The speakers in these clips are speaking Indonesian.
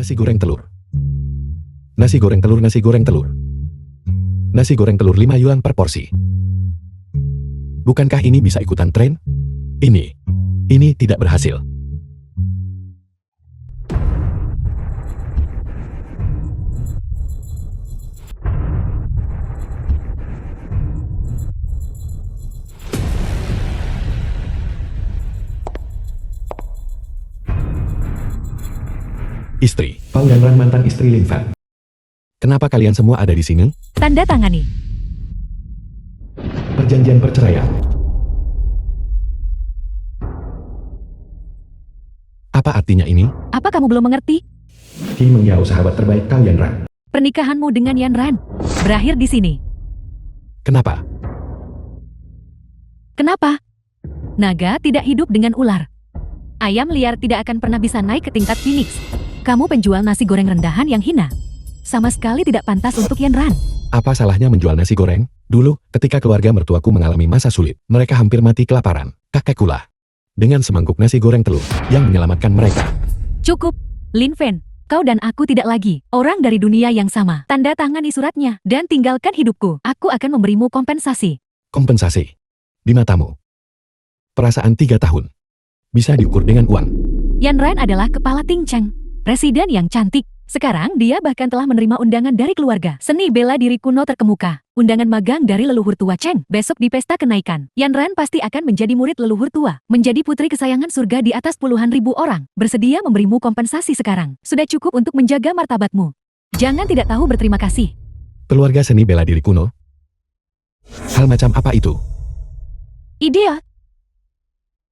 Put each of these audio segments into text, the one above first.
Nasi goreng telur. Nasi goreng telur, nasi goreng telur. Nasi goreng telur 5 yuan per porsi. Bukankah ini bisa ikutan tren? Ini tidak berhasil. Istri, Pao dan Ran mantan istri Lin Fan. Kenapa kalian semua ada di sini? Tanda tangani. Perjanjian perceraian. Apa artinya ini? Apa kamu belum mengerti? Qi Mengyao, sahabat terbaik kau Yan Ran. Pernikahanmu dengan Yan Ran berakhir di sini. Kenapa? Kenapa? Naga tidak hidup dengan ular. Ayam liar tidak akan pernah bisa naik ke tingkat Phoenix. Kamu penjual nasi goreng rendahan yang hina. Sama sekali tidak pantas untuk Yan Ran. Apa salahnya menjual nasi goreng? Dulu, ketika keluarga mertuaku mengalami masa sulit, mereka hampir mati kelaparan. Kakekkulah dengan semangkuk nasi goreng telur yang menyelamatkan mereka. Cukup, Lin Fan. Kau dan aku tidak lagi orang dari dunia yang sama. Tanda tangani suratnya dan tinggalkan hidupku. Aku akan memberimu kompensasi. Kompensasi? Di matamu? Perasaan 3 tahun bisa diukur dengan uang. Yan Ran adalah kepala Ting Cheng, presiden yang cantik. Sekarang dia bahkan telah menerima undangan dari keluarga seni bela diri kuno terkemuka. Undangan magang dari leluhur tua Cheng besok di pesta kenaikan. Yan Ran pasti akan menjadi murid leluhur tua, menjadi putri kesayangan surga di atas puluhan ribu orang. Bersedia memberimu kompensasi sekarang. Sudah cukup untuk menjaga martabatmu. Jangan tidak tahu berterima kasih. Keluarga seni bela diri kuno? Hal macam apa itu? Idiot.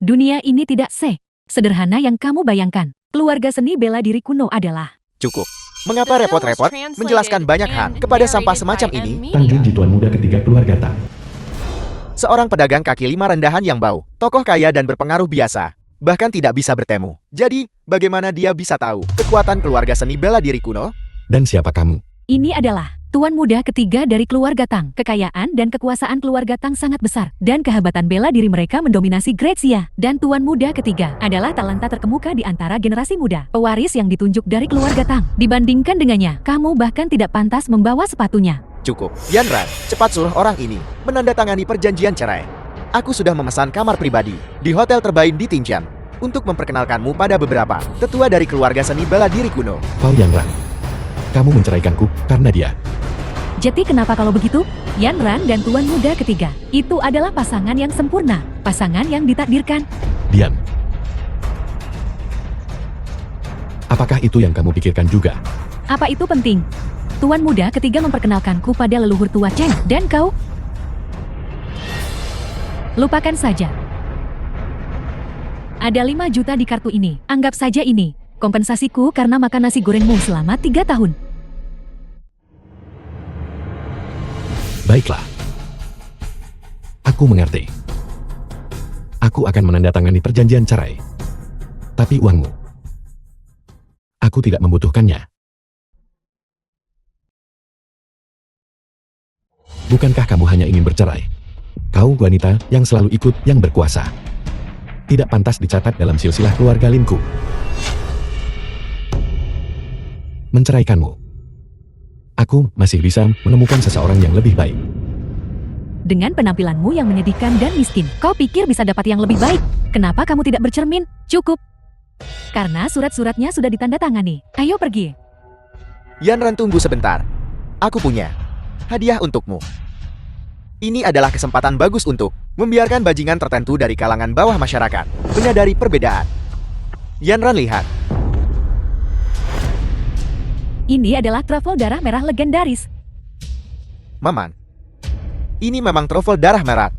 Dunia ini tidak sederhana yang kamu bayangkan. Keluarga seni bela diri kuno adalah... Cukup. Mengapa repot-repot menjelaskan banyak hal kepada sampah semacam ini? Tang Junji, tuan muda ketiga keluarga Tang. Seorang pedagang kaki lima rendahan yang bau, tokoh kaya dan berpengaruh biasa, bahkan tidak bisa bertemu. Jadi, bagaimana dia bisa tahu kekuatan keluarga seni bela diri kuno? Dan siapa kamu? Ini adalah tuan muda ketiga dari keluarga Tang. Kekayaan dan kekuasaan keluarga Tang sangat besar, dan kehebatan bela diri mereka mendominasi Grazia. Dan tuan muda ketiga adalah talenta terkemuka di antara generasi muda, pewaris yang ditunjuk dari keluarga Tang. Dibandingkan dengannya, kamu bahkan tidak pantas membawa sepatunya. Cukup. Yan Ran, cepat suruh orang ini menandatangani perjanjian cerai. Aku sudah memesan kamar pribadi di hotel terbaik di Tianjin untuk memperkenalkanmu pada beberapa tetua dari keluarga seni bela diri kuno. Pao Yan Ran, kamu menceraikanku karena dia. Jadi kenapa kalau begitu? Yan Ran dan tuan muda ketiga, itu adalah pasangan yang sempurna, pasangan yang ditakdirkan. Diam. Apakah itu yang kamu pikirkan juga? Apa itu penting? Tuan muda ketiga memperkenalkanku pada leluhur tua Cheng, dan kau? Lupakan saja. Ada 5 juta di kartu ini, anggap saja ini kompensasiku karena makan nasi gorengmu selama 3 tahun. Baiklah. Aku mengerti. Aku akan menandatangani perjanjian cerai. Tapi uangmu, aku tidak membutuhkannya. Bukankah kamu hanya ingin bercerai? Kau wanita yang selalu ikut yang berkuasa. Tidak pantas dicatat dalam silsilah keluarga Linku. Menceraikanmu, aku masih bisa menemukan seseorang yang lebih baik. Dengan penampilanmu yang menyedihkan dan miskin, kau pikir bisa dapat yang lebih baik? Kenapa kamu tidak bercermin? Cukup. Karena surat-suratnya sudah ditandatangani. Ayo pergi. Yan Ran, tunggu sebentar. Aku punya hadiah untukmu. Ini adalah kesempatan bagus untuk membiarkan bajingan tertentu dari kalangan bawah masyarakat menyadari perbedaan. Yan Ran, lihat. Ini adalah trofol darah merah legendaris. Maman, ini memang trofol darah merah.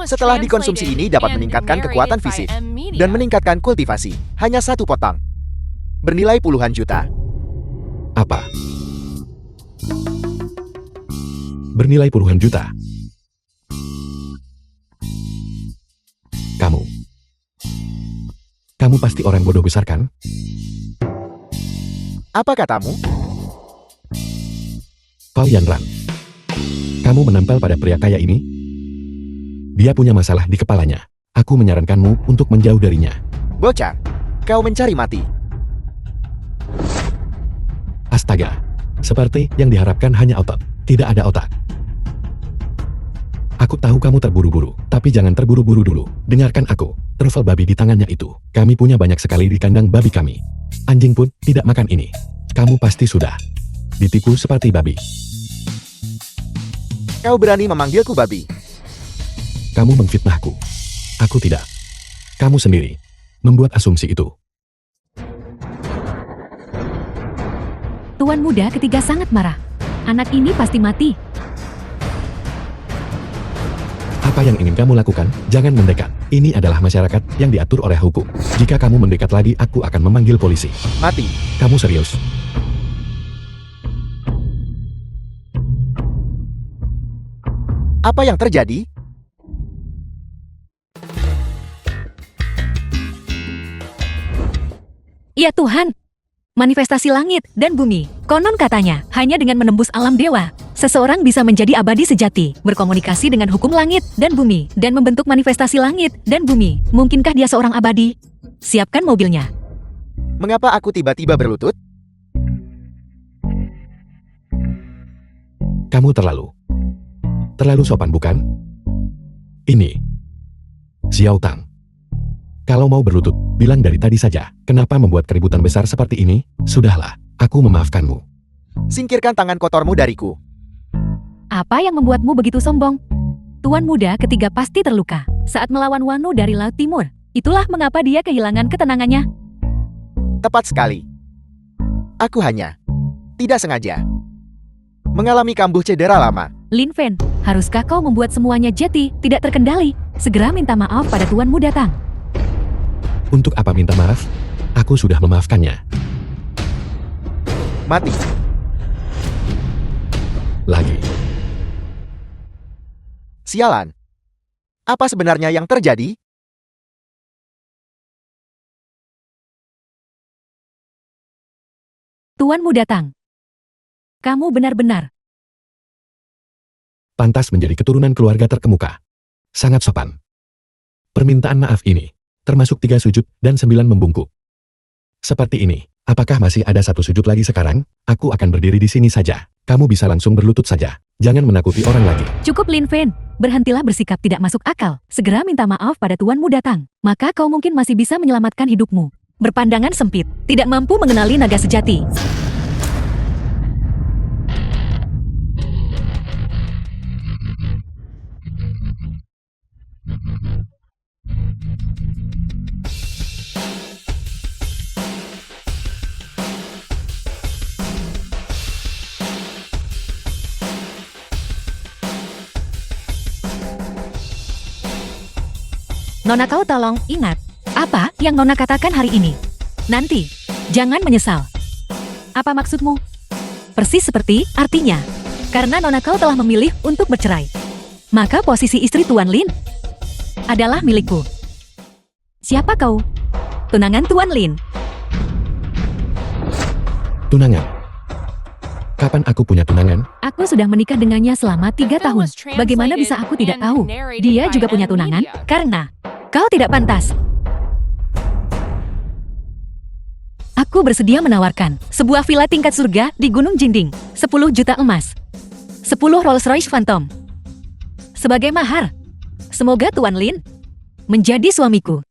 Setelah dikonsumsi ini dapat meningkatkan kekuatan fisik dan meningkatkan kultivasi. Hanya 1 potong. Bernilai puluhan juta. Apa? Bernilai puluhan juta. Kamu pasti orang bodoh besar kan? Apa katamu? Pao Yan Ran, kamu menempel pada pria kaya ini? Dia punya masalah di kepalanya. Aku menyarankanmu untuk menjauh darinya. Bocah, kau mencari mati. Astaga. Seperti yang diharapkan hanya otot. Tidak ada otak. Aku tahu kamu terburu-buru, tapi jangan terburu-buru dulu. Dengarkan aku. Trufel babi di tangannya itu. Kami punya banyak sekali di kandang babi kami. Anjing pun tidak makan ini. Kamu pasti sudah ditipu seperti babi. Kau berani memanggilku babi? Kamu memfitnahku. Aku tidak. Kamu sendiri membuat asumsi itu. Tuan muda ketiga sangat marah. Anak ini pasti mati. Apa yang ingin kamu lakukan? Jangan mendekat. Ini adalah masyarakat yang diatur oleh hukum. Jika kamu mendekat lagi, aku akan memanggil polisi. Mati. Kamu serius? Apa yang terjadi? Ya Tuhan, manifestasi langit dan bumi. Konon katanya, hanya dengan menembus alam dewa, seseorang bisa menjadi abadi sejati, berkomunikasi dengan hukum langit dan bumi, dan membentuk manifestasi langit dan bumi. Mungkinkah dia seorang abadi? Siapkan mobilnya. Mengapa aku tiba-tiba berlutut? Kamu terlalu sopan, bukan? Ini Xiao Tang. Kalau mau berlutut, bilang dari tadi saja. Kenapa membuat keributan besar seperti ini? Sudahlah, aku memaafkanmu. Singkirkan tangan kotormu dariku. Apa yang membuatmu begitu sombong? Tuan muda ketiga pasti terluka saat melawan Wano dari Laut Timur. Itulah mengapa dia kehilangan ketenangannya. Tepat sekali. Aku hanya tidak sengaja mengalami kambuh cedera lama. Lin Fen, haruskah kau membuat semuanya jadi tidak terkendali? Segera minta maaf pada Tuan muda Tang. Untuk apa minta maaf? Aku sudah memaafkannya. Mati. Lagi. Sialan. Apa sebenarnya yang terjadi? Tuan muda Tang, kamu benar-benar Pantas menjadi keturunan keluarga terkemuka. Sangat sopan. Permintaan maaf ini termasuk 3 sujud dan 9 membungkuk. Seperti ini. Apakah masih ada 1 sujud lagi sekarang? Aku akan berdiri di sini saja. Kamu bisa langsung berlutut saja. Jangan menakuti orang lagi. cukup. Lin Fen, berhentilah bersikap tidak masuk akal. Segera minta maaf pada Tuan muda Tang. Maka kau mungkin masih bisa menyelamatkan hidupmu. Berpandangan sempit, tidak mampu mengenali naga sejati. Nona kau tolong ingat, apa yang Nona katakan hari ini. Nanti, jangan menyesal. Apa maksudmu? Persis seperti artinya. Karena Nona kau telah memilih untuk bercerai. Maka posisi istri Tuan Lin adalah milikku. Siapa kau? Tunangan Tuan Lin. Tunangan. Kapan aku punya tunangan? Aku sudah menikah dengannya selama 3 tahun. Bagaimana bisa aku tidak tahu? Dia juga punya tunangan, karena kau tidak pantas. Aku bersedia menawarkan sebuah villa tingkat surga di Gunung Jinding, 10 juta emas, 10 Rolls Royce Phantom sebagai mahar. Semoga Tuan Lin menjadi suamiku.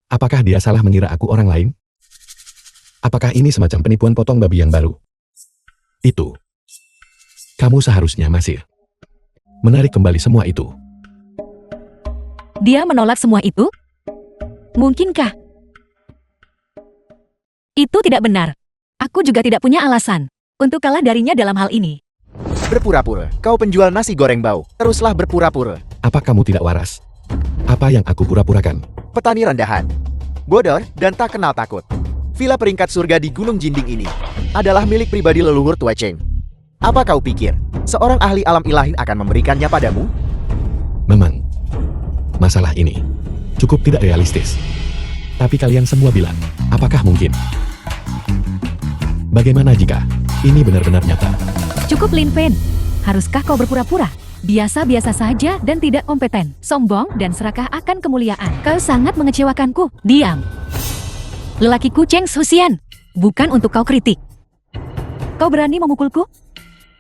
Apakah dia salah mengira aku orang lain? Apakah ini semacam penipuan potong babi yang baru? Itu. Kamu seharusnya masih menarik kembali semua itu. Dia menolak semua itu? Mungkinkah? Itu tidak benar. Aku juga tidak punya alasan untuk kalah darinya dalam hal ini. Berpura-pura. Kau penjual nasi goreng bau. Teruslah berpura-pura. Apa kamu tidak waras? Apa yang aku pura-purakan? Petani rendahan, bodoh, dan tak kenal takut. Villa peringkat surga di Gunung Jinding ini adalah milik pribadi leluhur Tua Cheng. Apa kau pikir, seorang ahli alam ilahi akan memberikannya padamu? Memang, masalah ini cukup tidak realistis. Tapi kalian semua bilang, apakah mungkin? Bagaimana jika ini benar-benar nyata? Cukup Lin Fen. Haruskah kau berpura-pura? Biasa-biasa saja dan tidak kompeten, sombong dan serakah akan kemuliaan. Kau sangat mengecewakanku. Diam. Lelakiku Cheng Xuxian, bukan untuk kau kritik. Kau berani memukulku?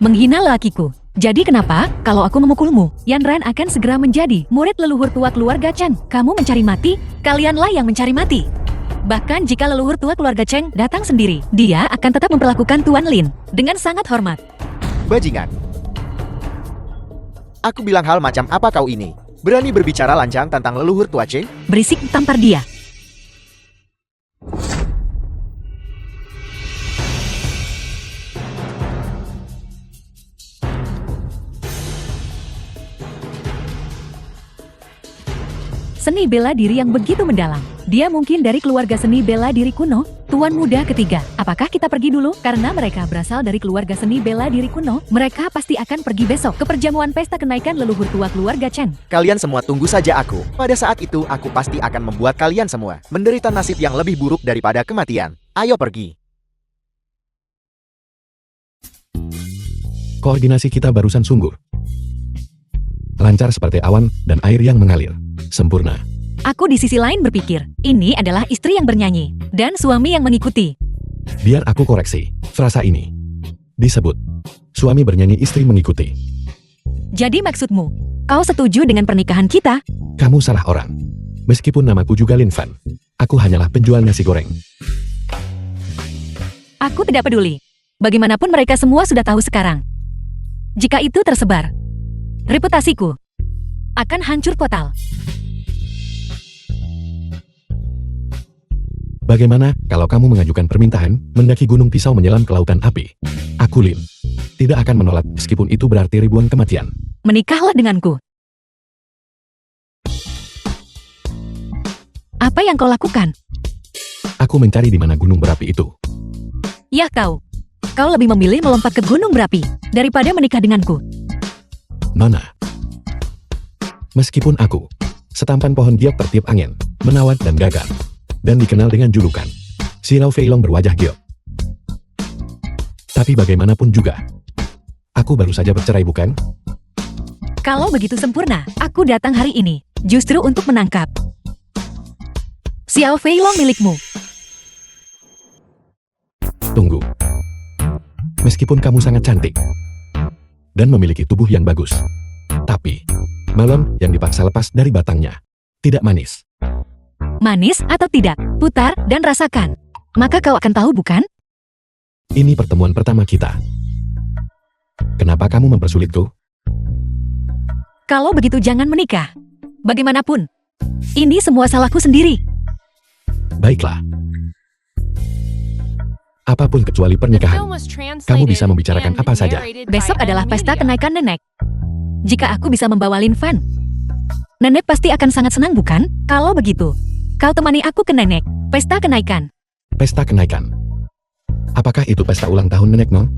Menghina lelakiku. Jadi kenapa kalau aku memukulmu? Yan Ran akan segera menjadi murid leluhur tua keluarga Cheng. Kamu mencari mati? Kalianlah yang mencari mati. Bahkan jika leluhur tua keluarga Cheng datang sendiri, dia akan tetap memperlakukan Tuan Lin dengan sangat hormat. Bajingan. Aku bilang hal macam apa kau ini? Berani berbicara lancang tentang leluhur tua Cheng? Berisik, tampar dia. Seni bela diri yang begitu mendalam. Dia mungkin dari keluarga seni bela diri kuno, tuan muda ketiga. Apakah kita pergi dulu? Karena mereka berasal dari keluarga seni bela diri kuno, mereka pasti akan pergi besok ke perjamuan pesta kenaikan leluhur tua keluarga Chen. Kalian semua tunggu saja aku. Pada saat itu aku pasti akan membuat kalian semua menderita nasib yang lebih buruk daripada kematian. Ayo pergi. Koordinasi kita barusan sungguh lancar seperti awan dan air yang mengalir. Sempurna. Aku di sisi lain berpikir, ini adalah istri yang bernyanyi, dan suami yang mengikuti. Biar aku koreksi, frasa ini disebut suami bernyanyi istri mengikuti. Jadi maksudmu, kau setuju dengan pernikahan kita? Kamu salah orang. Meskipun namaku juga Lin Fan, aku hanyalah penjual nasi goreng. Aku tidak peduli. Bagaimanapun mereka semua sudah tahu sekarang. Jika itu tersebar, reputasiku akan hancur total. Bagaimana kalau kamu mengajukan permintaan mendaki gunung pisau menyelam ke lautan api? Aku Lin tidak akan menolak meskipun itu berarti ribuan kematian. Menikahlah denganku. Apa yang kau lakukan? Aku mencari di mana gunung berapi itu. Ya kau. Kau lebih memilih melompat ke gunung berapi daripada menikah denganku. Nona. Meskipun aku setampan pohon giok tertiup angin, menawar dan gagah, dan dikenal dengan julukan si Lau Feilong berwajah giok. Tapi bagaimanapun juga, aku baru saja bercerai bukan? Kalau begitu sempurna, aku datang hari ini justru untuk menangkap Xiao Feilong milikmu. Tunggu. Meskipun kamu sangat cantik dan memiliki tubuh yang bagus, tapi melon yang dipaksa lepas dari batangnya tidak manis. Manis atau tidak, putar dan rasakan. Maka kau akan tahu bukan? Ini pertemuan pertama kita. Kenapa kamu mempersulitku? Kalau begitu jangan menikah. Bagaimanapun, ini semua salahku sendiri. Baiklah. Apapun kecuali pernikahan. Kamu bisa membicarakan apa saja. Besok adalah pesta kenaikan nenek. Jika aku bisa membawa Lin Fan, nenek pasti akan sangat senang bukan? Kalau begitu, kau temani aku ke nenek. Pesta kenaikan. Pesta kenaikan. Apakah itu pesta ulang tahun nenek, no?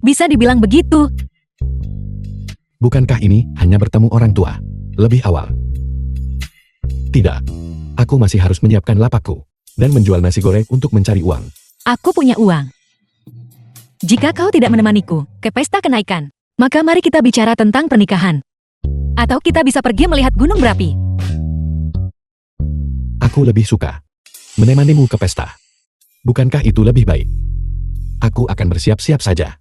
Bisa dibilang begitu. Bukankah ini hanya bertemu orang tua lebih awal? Tidak. Aku masih harus menyiapkan lapakku dan menjual nasi goreng untuk mencari uang. Aku punya uang. Jika kau tidak menemaniku ke pesta kenaikan, maka mari kita bicara tentang pernikahan. Atau kita bisa pergi melihat gunung berapi. Aku lebih suka menemanimu ke pesta. Bukankah itu lebih baik? Aku akan bersiap-siap saja.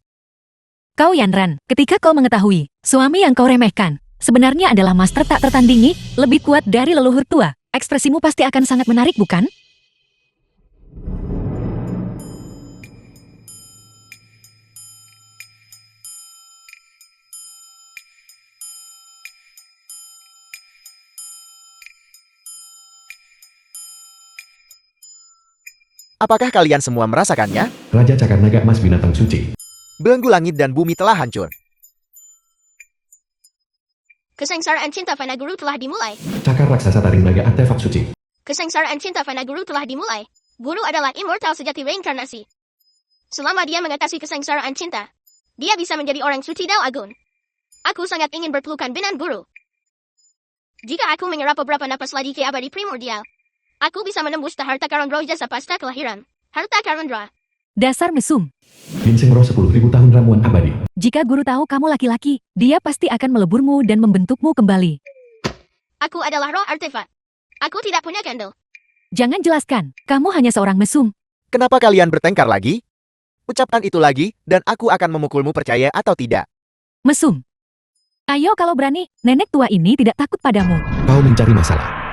Kau Yanran, ketika kau mengetahui suami yang kau remehkan sebenarnya adalah master tak tertandingi, lebih kuat dari leluhur tua, ekspresimu pasti akan sangat menarik bukan? Apakah kalian semua merasakannya? Raja Cakar Naga Emas binatang suci. Belenggu langit dan bumi telah hancur. Kesengsaraan cinta Fana Guru telah dimulai. Cakar raksasa taring naga artefak suci. Kesengsaraan cinta Fana Guru telah dimulai. Guru adalah immortal sejati reinkarnasi. Selama dia mengatasi kesengsaraan cinta, dia bisa menjadi orang suci Dao Agung. Aku sangat ingin berpelukan dengan Guru. Jika aku menyerap beberapa napas lagi ke abadi primordial, aku bisa menembus harta karun roh jasa pasca kelahiran. Harta karun roh. Dasar mesum. Ginseng roh 10.000 tahun ramuan abadi. Jika guru tahu kamu laki-laki, dia pasti akan meleburmu dan membentukmu kembali. Aku adalah roh artefak. Aku tidak punya candle. Jangan jelaskan, kamu hanya seorang mesum. Kenapa kalian bertengkar lagi? Ucapkan itu lagi, dan aku akan memukulmu percaya atau tidak. Mesum. Ayo kalau berani, nenek tua ini tidak takut padamu. Kau mencari masalah.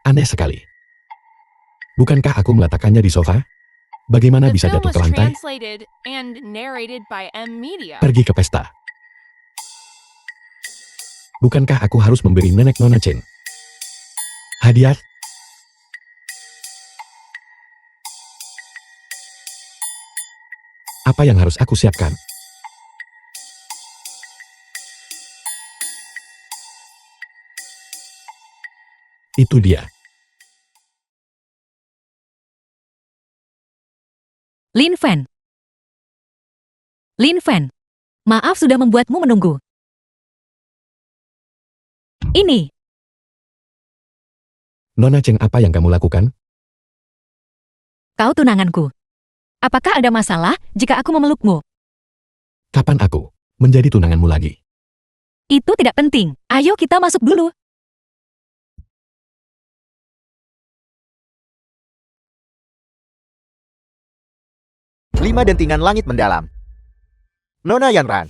Aneh sekali. Bukankah aku meletakkannya di sofa? Bagaimana The bisa film jatuh was ke lantai? translated and narrated by M Media. Pergi ke pesta. Bukankah aku harus memberi nenek Nona Cheng hadiah? Apa yang harus aku siapkan? Itu dia. Lin Fen. Lin Fen. Maaf sudah membuatmu menunggu. Ini. Nona Cheng, apa yang kamu lakukan? Kau tunanganku. Apakah ada masalah jika aku memelukmu? Kapan aku menjadi tunanganmu lagi? Itu tidak penting. Ayo kita masuk dulu. Lima dentingan langit mendalam. Nona Yanran,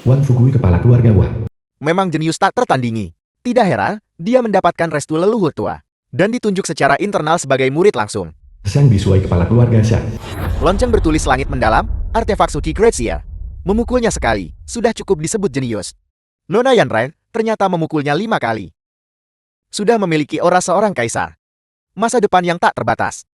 Wang Fugui, kepala keluarga Wang. memang jenius tak tertandingi. Tidak heran, dia mendapatkan restu leluhur tua. Dan ditunjuk secara internal sebagai murid langsung. Sang Bisuai, kepala keluarga Shang. Lonceng bertulis langit mendalam, artefak suci Great Seer. Memukulnya sekali, sudah cukup disebut jenius. Nona Yanran ternyata memukulnya 5 kali. Sudah memiliki aura seorang kaisar. Masa depan yang tak terbatas.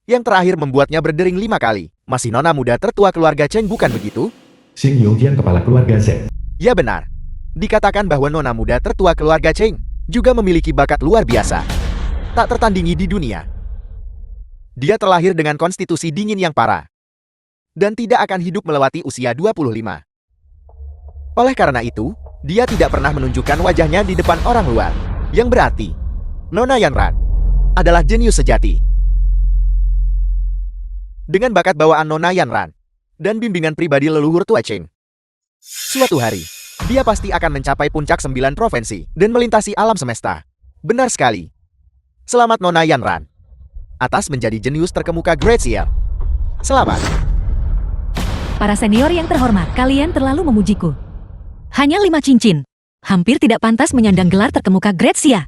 Yang terakhir membuatnya berdering 5 kali. Masih nona muda tertua keluarga Cheng, bukan begitu? Xing Yongjian, kepala keluarga Zeng. Ya benar. Dikatakan bahwa nona muda tertua keluarga Cheng juga memiliki bakat luar biasa. Tak tertandingi di dunia. Dia terlahir dengan konstitusi dingin yang parah. Dan tidak akan hidup melewati usia 25. Oleh karena itu, dia tidak pernah menunjukkan wajahnya di depan orang luar. Yang berarti, Nona Yanran adalah jenius sejati. Dengan bakat bawaan Nona Yanran dan bimbingan pribadi leluhur tua Cheng, suatu hari, dia pasti akan mencapai puncak 9 provinsi dan melintasi alam semesta. Benar sekali. Selamat Nona Yanran atas menjadi jenius terkemuka Great Seer. Selamat. Para senior yang terhormat, kalian terlalu memujiku. Hanya 5 cincin. Hampir tidak pantas menyandang gelar terkemuka Great Seer.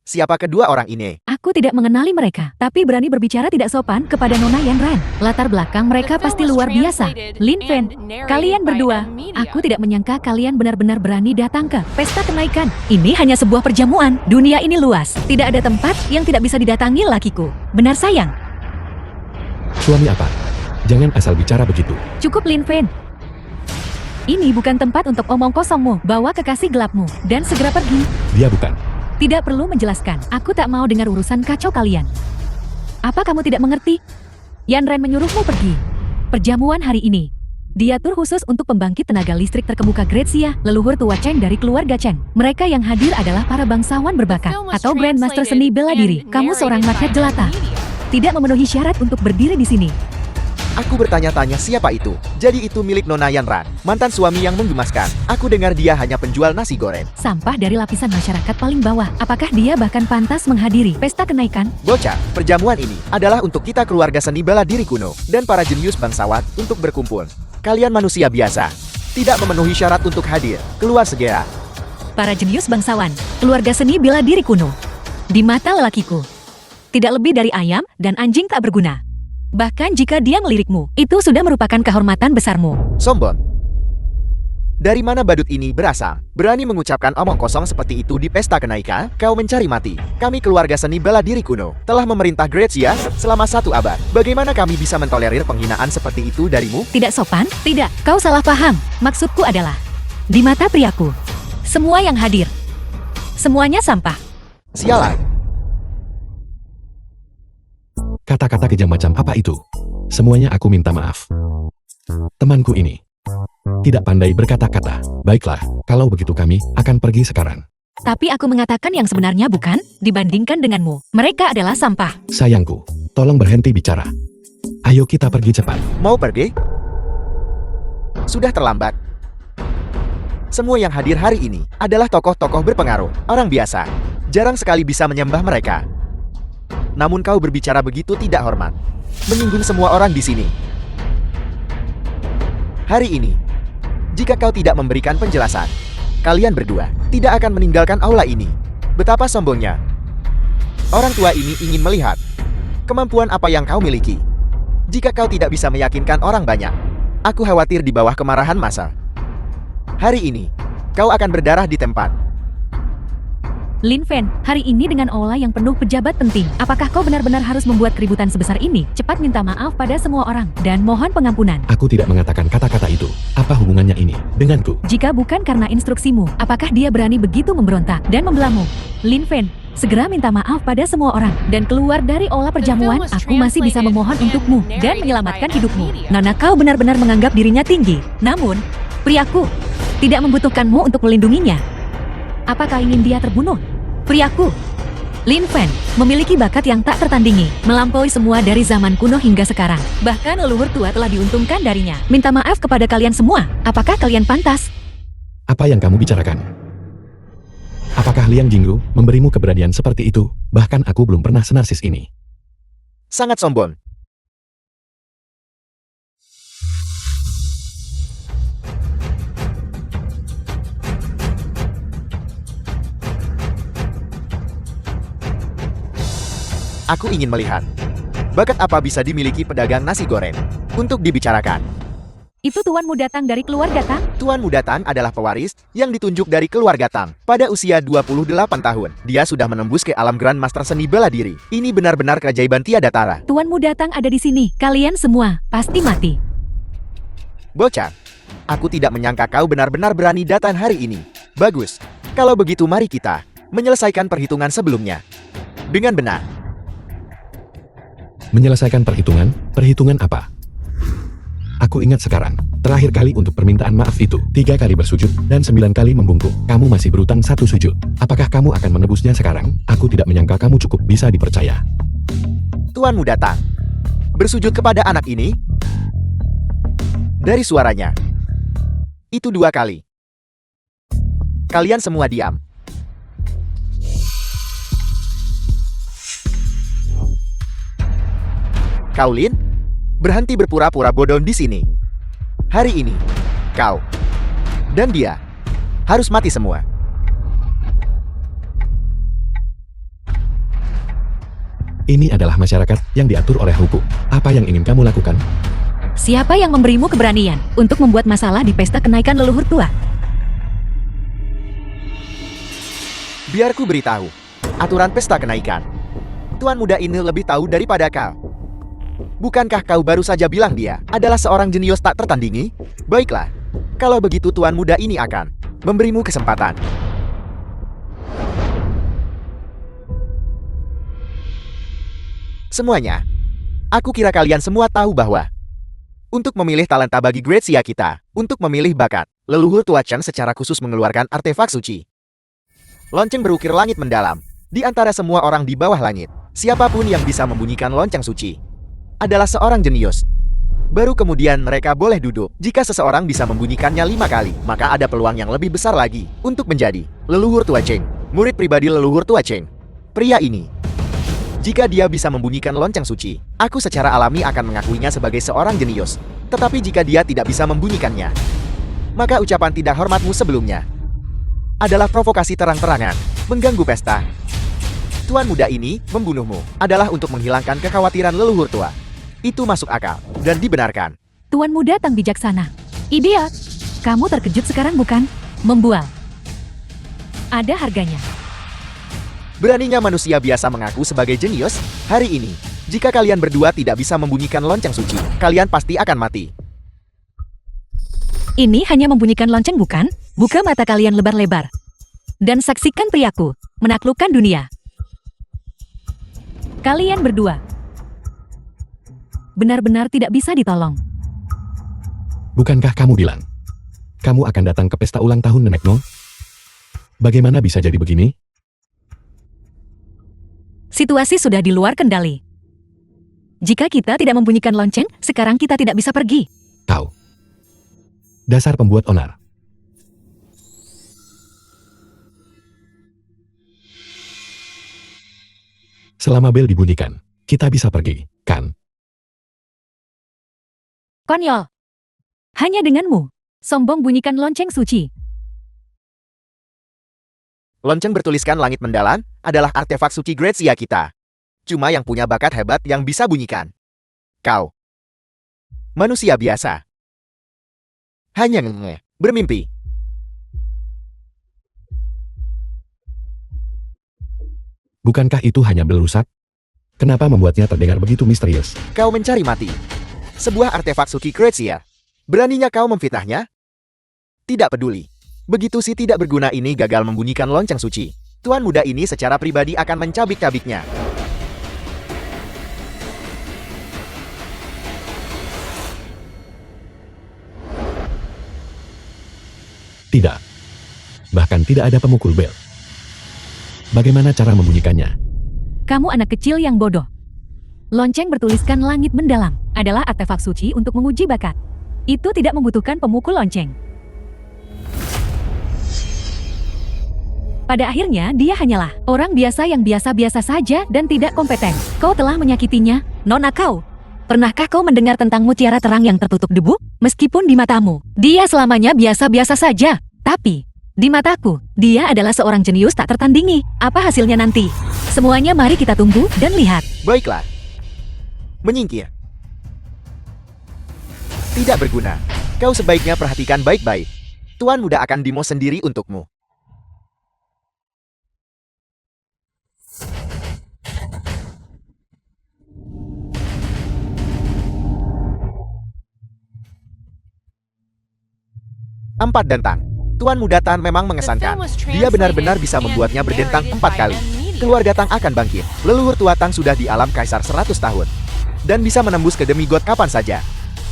Siapa kedua orang ini? Aku tidak mengenali mereka, tapi berani berbicara tidak sopan kepada Nona Yanran. Latar belakang mereka pasti luar biasa. Lin Fen, kalian berdua, aku tidak menyangka kalian benar-benar berani datang ke pesta kenaikan. Ini hanya sebuah perjamuan. Dunia ini luas. Tidak ada tempat yang tidak bisa didatangi lakiku. Benar sayang? Suami apa? Jangan asal bicara begitu. Cukup Lin Fen. Ini bukan tempat untuk omong kosongmu. Bawa kekasih gelapmu dan segera pergi. Dia bukan. Tidak perlu menjelaskan. Aku tak mau dengar urusan kacau kalian. Apa kamu tidak mengerti? Yanran menyuruhmu pergi. Perjamuan hari ini diatur khusus untuk pembangkit tenaga listrik terkemuka Great Seer, leluhur tua Cheng dari keluarga Cheng. Mereka yang hadir adalah para bangsawan berbakat atau Grandmaster seni bela diri. Kamu seorang rakyat jelata. Tidak memenuhi syarat untuk berdiri di sini. Aku bertanya-tanya siapa itu. Jadi itu milik Nona Yanran, mantan suami yang menggemaskan. Aku dengar dia hanya penjual nasi goreng. Sampah dari lapisan masyarakat paling bawah. Apakah dia bahkan pantas menghadiri pesta kenaikan? Bocah, perjamuan ini adalah untuk kita keluarga seni bela diri kuno dan para jenius bangsawan untuk berkumpul. Kalian manusia biasa, tidak memenuhi syarat untuk hadir. Keluar segera. Para jenius bangsawan, keluarga seni bela diri kuno. Di mata lelakiku, tidak lebih dari ayam dan anjing tak berguna. Bahkan jika dia melirikmu, itu sudah merupakan kehormatan besarmu. Sombong. Dari mana badut ini berasal? Berani mengucapkan omong kosong seperti itu di pesta kenaikan? Kau mencari mati. Kami keluarga seni bela diri kuno telah memerintah Great Seer selama 1 abad. Bagaimana kami bisa mentolerir penghinaan seperti itu darimu? Tidak sopan? Tidak, kau salah paham. Maksudku adalah, Di mata priaku, semua yang hadir, semuanya sampah. Sialan. Kata-kata kejam macam apa itu? Semuanya aku minta maaf. Temanku ini tidak pandai berkata-kata. Baiklah, kalau begitu kami akan pergi sekarang. Tapi aku mengatakan yang sebenarnya bukan, dibandingkan denganmu. Mereka adalah sampah. Sayangku, tolong berhenti bicara. Ayo kita pergi cepat. Mau pergi? Sudah terlambat. Semua yang hadir hari ini adalah tokoh-tokoh berpengaruh, orang biasa. Jarang sekali bisa menyembah mereka. Namun kau berbicara begitu tidak hormat. Menyinggung semua orang di sini. Hari ini, jika kau tidak memberikan penjelasan, kalian berdua tidak akan meninggalkan aula ini. Betapa sombongnya. Orang tua ini ingin melihat kemampuan apa yang kau miliki. Jika kau tidak bisa meyakinkan orang banyak, aku khawatir di bawah kemarahan massa. Hari ini, kau akan berdarah di tempat. Lin Fen, hari ini dengan aula yang penuh pejabat penting, apakah kau benar-benar harus membuat keributan sebesar ini? Cepat minta maaf pada semua orang, dan mohon pengampunan. Aku tidak mengatakan kata-kata itu. Apa hubungannya ini denganku? Jika bukan karena instruksimu, apakah dia berani begitu memberontak dan membelamu? Lin Fen, segera minta maaf pada semua orang, dan keluar dari aula perjamuan. Aku masih bisa memohon untukmu, dan menyelamatkan hidupmu. Nona, kau benar-benar menganggap dirinya tinggi. Namun, priaku tidak membutuhkanmu untuk melindunginya. Apakah ingin dia terbunuh? Priaku, Lin Fen, memiliki bakat yang tak tertandingi, melampaui semua dari zaman kuno hingga sekarang. Bahkan leluhur tua telah diuntungkan darinya. Minta maaf kepada kalian semua. Apakah kalian pantas? Apa yang kamu bicarakan? Apakah Liang Jingru memberimu keberanian seperti itu? Bahkan aku belum pernah senarsis ini. Sangat sombong. Aku ingin melihat bakat apa bisa dimiliki pedagang nasi goreng untuk dibicarakan. Itu tuanmu datang dari keluarga Tang? Tuanmu Datang adalah pewaris yang ditunjuk dari keluarga Tang. Pada usia 28 tahun, dia sudah menembus ke alam Grandmaster seni bela diri. Ini benar-benar keajaiban tiada tara. Tuanmu datang ada di sini. Kalian semua pasti mati. Bocah, aku tidak menyangka kau benar-benar berani datang hari ini. Bagus. Kalau begitu mari kita menyelesaikan perhitungan sebelumnya dengan benar. Menyelesaikan perhitungan? Perhitungan apa? Aku ingat sekarang, terakhir kali untuk permintaan maaf itu, 3 kali bersujud, dan 9 kali membungkuk. Kamu masih berutang 1 sujud. Apakah kamu akan menebusnya sekarang? Aku tidak menyangka kamu cukup bisa dipercaya. Tuanmu Datang bersujud kepada anak ini? Dari suaranya, itu 2 kali. Kalian semua diam. Kau Lin, berhenti berpura-pura bodoh di sini. Hari ini, kau dan dia harus mati semua. Ini adalah masyarakat yang diatur oleh hukum. Apa yang ingin kamu lakukan? Siapa yang memberimu keberanian untuk membuat masalah di pesta kenaikan leluhur tua? Biar ku beritahu aturan pesta kenaikan. Tuan muda ini lebih tahu daripada kau. Bukankah kau baru saja bilang dia adalah seorang jenius tak tertandingi? Baiklah, kalau begitu tuan muda ini akan memberimu kesempatan. Semuanya, aku kira kalian semua tahu bahwa untuk memilih talenta bagi Great Sia kita, untuk memilih bakat, leluhur tua Chen secara khusus mengeluarkan artefak suci. Lonceng berukir langit mendalam. Di antara semua orang di bawah langit, siapapun yang bisa membunyikan lonceng suci adalah seorang jenius. Baru kemudian mereka boleh duduk. Jika seseorang bisa membunyikannya 5 kali, maka ada peluang yang lebih besar lagi untuk menjadi leluhur tua Cheng, murid pribadi leluhur tua Cheng. Pria ini, jika dia bisa membunyikan lonceng suci, aku secara alami akan mengakuinya sebagai seorang jenius. Tetapi jika dia tidak bisa membunyikannya, maka ucapan tidak hormatmu sebelumnya adalah provokasi terang-terangan, mengganggu pesta. Tuan muda ini membunuhmu adalah untuk menghilangkan kekhawatiran leluhur tua. Itu masuk akal dan dibenarkan. Tuan muda Tang bijaksana. Idiot. Kamu terkejut sekarang bukan? Membual. Ada harganya. Beraninya manusia biasa mengaku sebagai jenius. Hari ini, jika kalian berdua tidak bisa membunyikan lonceng suci, kalian pasti akan mati. Ini hanya membunyikan lonceng bukan? Buka mata kalian lebar-lebar. Dan saksikan priaku menaklukkan dunia. Kalian berdua benar-benar tidak bisa ditolong. Bukankah kamu bilang kamu akan datang ke pesta ulang tahun nenekmu? Bagaimana bisa jadi begini? Situasi sudah di luar kendali. Jika kita tidak membunyikan lonceng, sekarang kita tidak bisa pergi. Kau. Dasar pembuat onar. Selama bel dibunyikan, kita bisa pergi, kan? Konyol. Hanya denganmu. Sombong bunyikan lonceng suci. Lonceng bertuliskan langit mendalam adalah artefak suci Grazia kita. Cuma yang punya bakat hebat yang bisa bunyikan. Kau. Manusia biasa. Hanya bermimpi. Bukankah itu hanya bel rusak? Kenapa membuatnya terdengar begitu misterius? Kau mencari mati. Sebuah artefak suci Grazia. Beraninya kau memfitnahnya? Tidak peduli. Begitu si tidak berguna ini gagal membunyikan lonceng suci, tuan muda ini secara pribadi akan mencabik-cabiknya. Tidak. Bahkan tidak ada pemukul bel. Bagaimana cara membunyikannya? Kamu anak kecil yang bodoh. Lonceng bertuliskan langit mendalam adalah artefak suci untuk menguji bakat. Itu tidak membutuhkan pemukul lonceng. Pada akhirnya, dia hanyalah orang biasa yang biasa-biasa saja dan tidak kompeten. Kau telah menyakitinya, nona kau. Pernahkah kau mendengar tentang mutiara terang yang tertutup debu? Meskipun di matamu, dia selamanya biasa-biasa saja. Tapi, di mataku, dia adalah seorang jenius tak tertandingi. Apa hasilnya nanti? Semuanya mari kita tunggu dan lihat. Baiklah. Menyingkir. Tidak berguna. Kau sebaiknya perhatikan baik-baik. Tuan muda akan demo sendiri untukmu. Empat dentang. Tuan muda Tan memang mengesankan. Dia benar-benar bisa membuatnya berdentang 4 kali. Keluarga Tang akan bangkit. Leluhur tua Tang sudah di alam kaisar 100 tahun. Dan bisa menembus ke demigod kapan saja.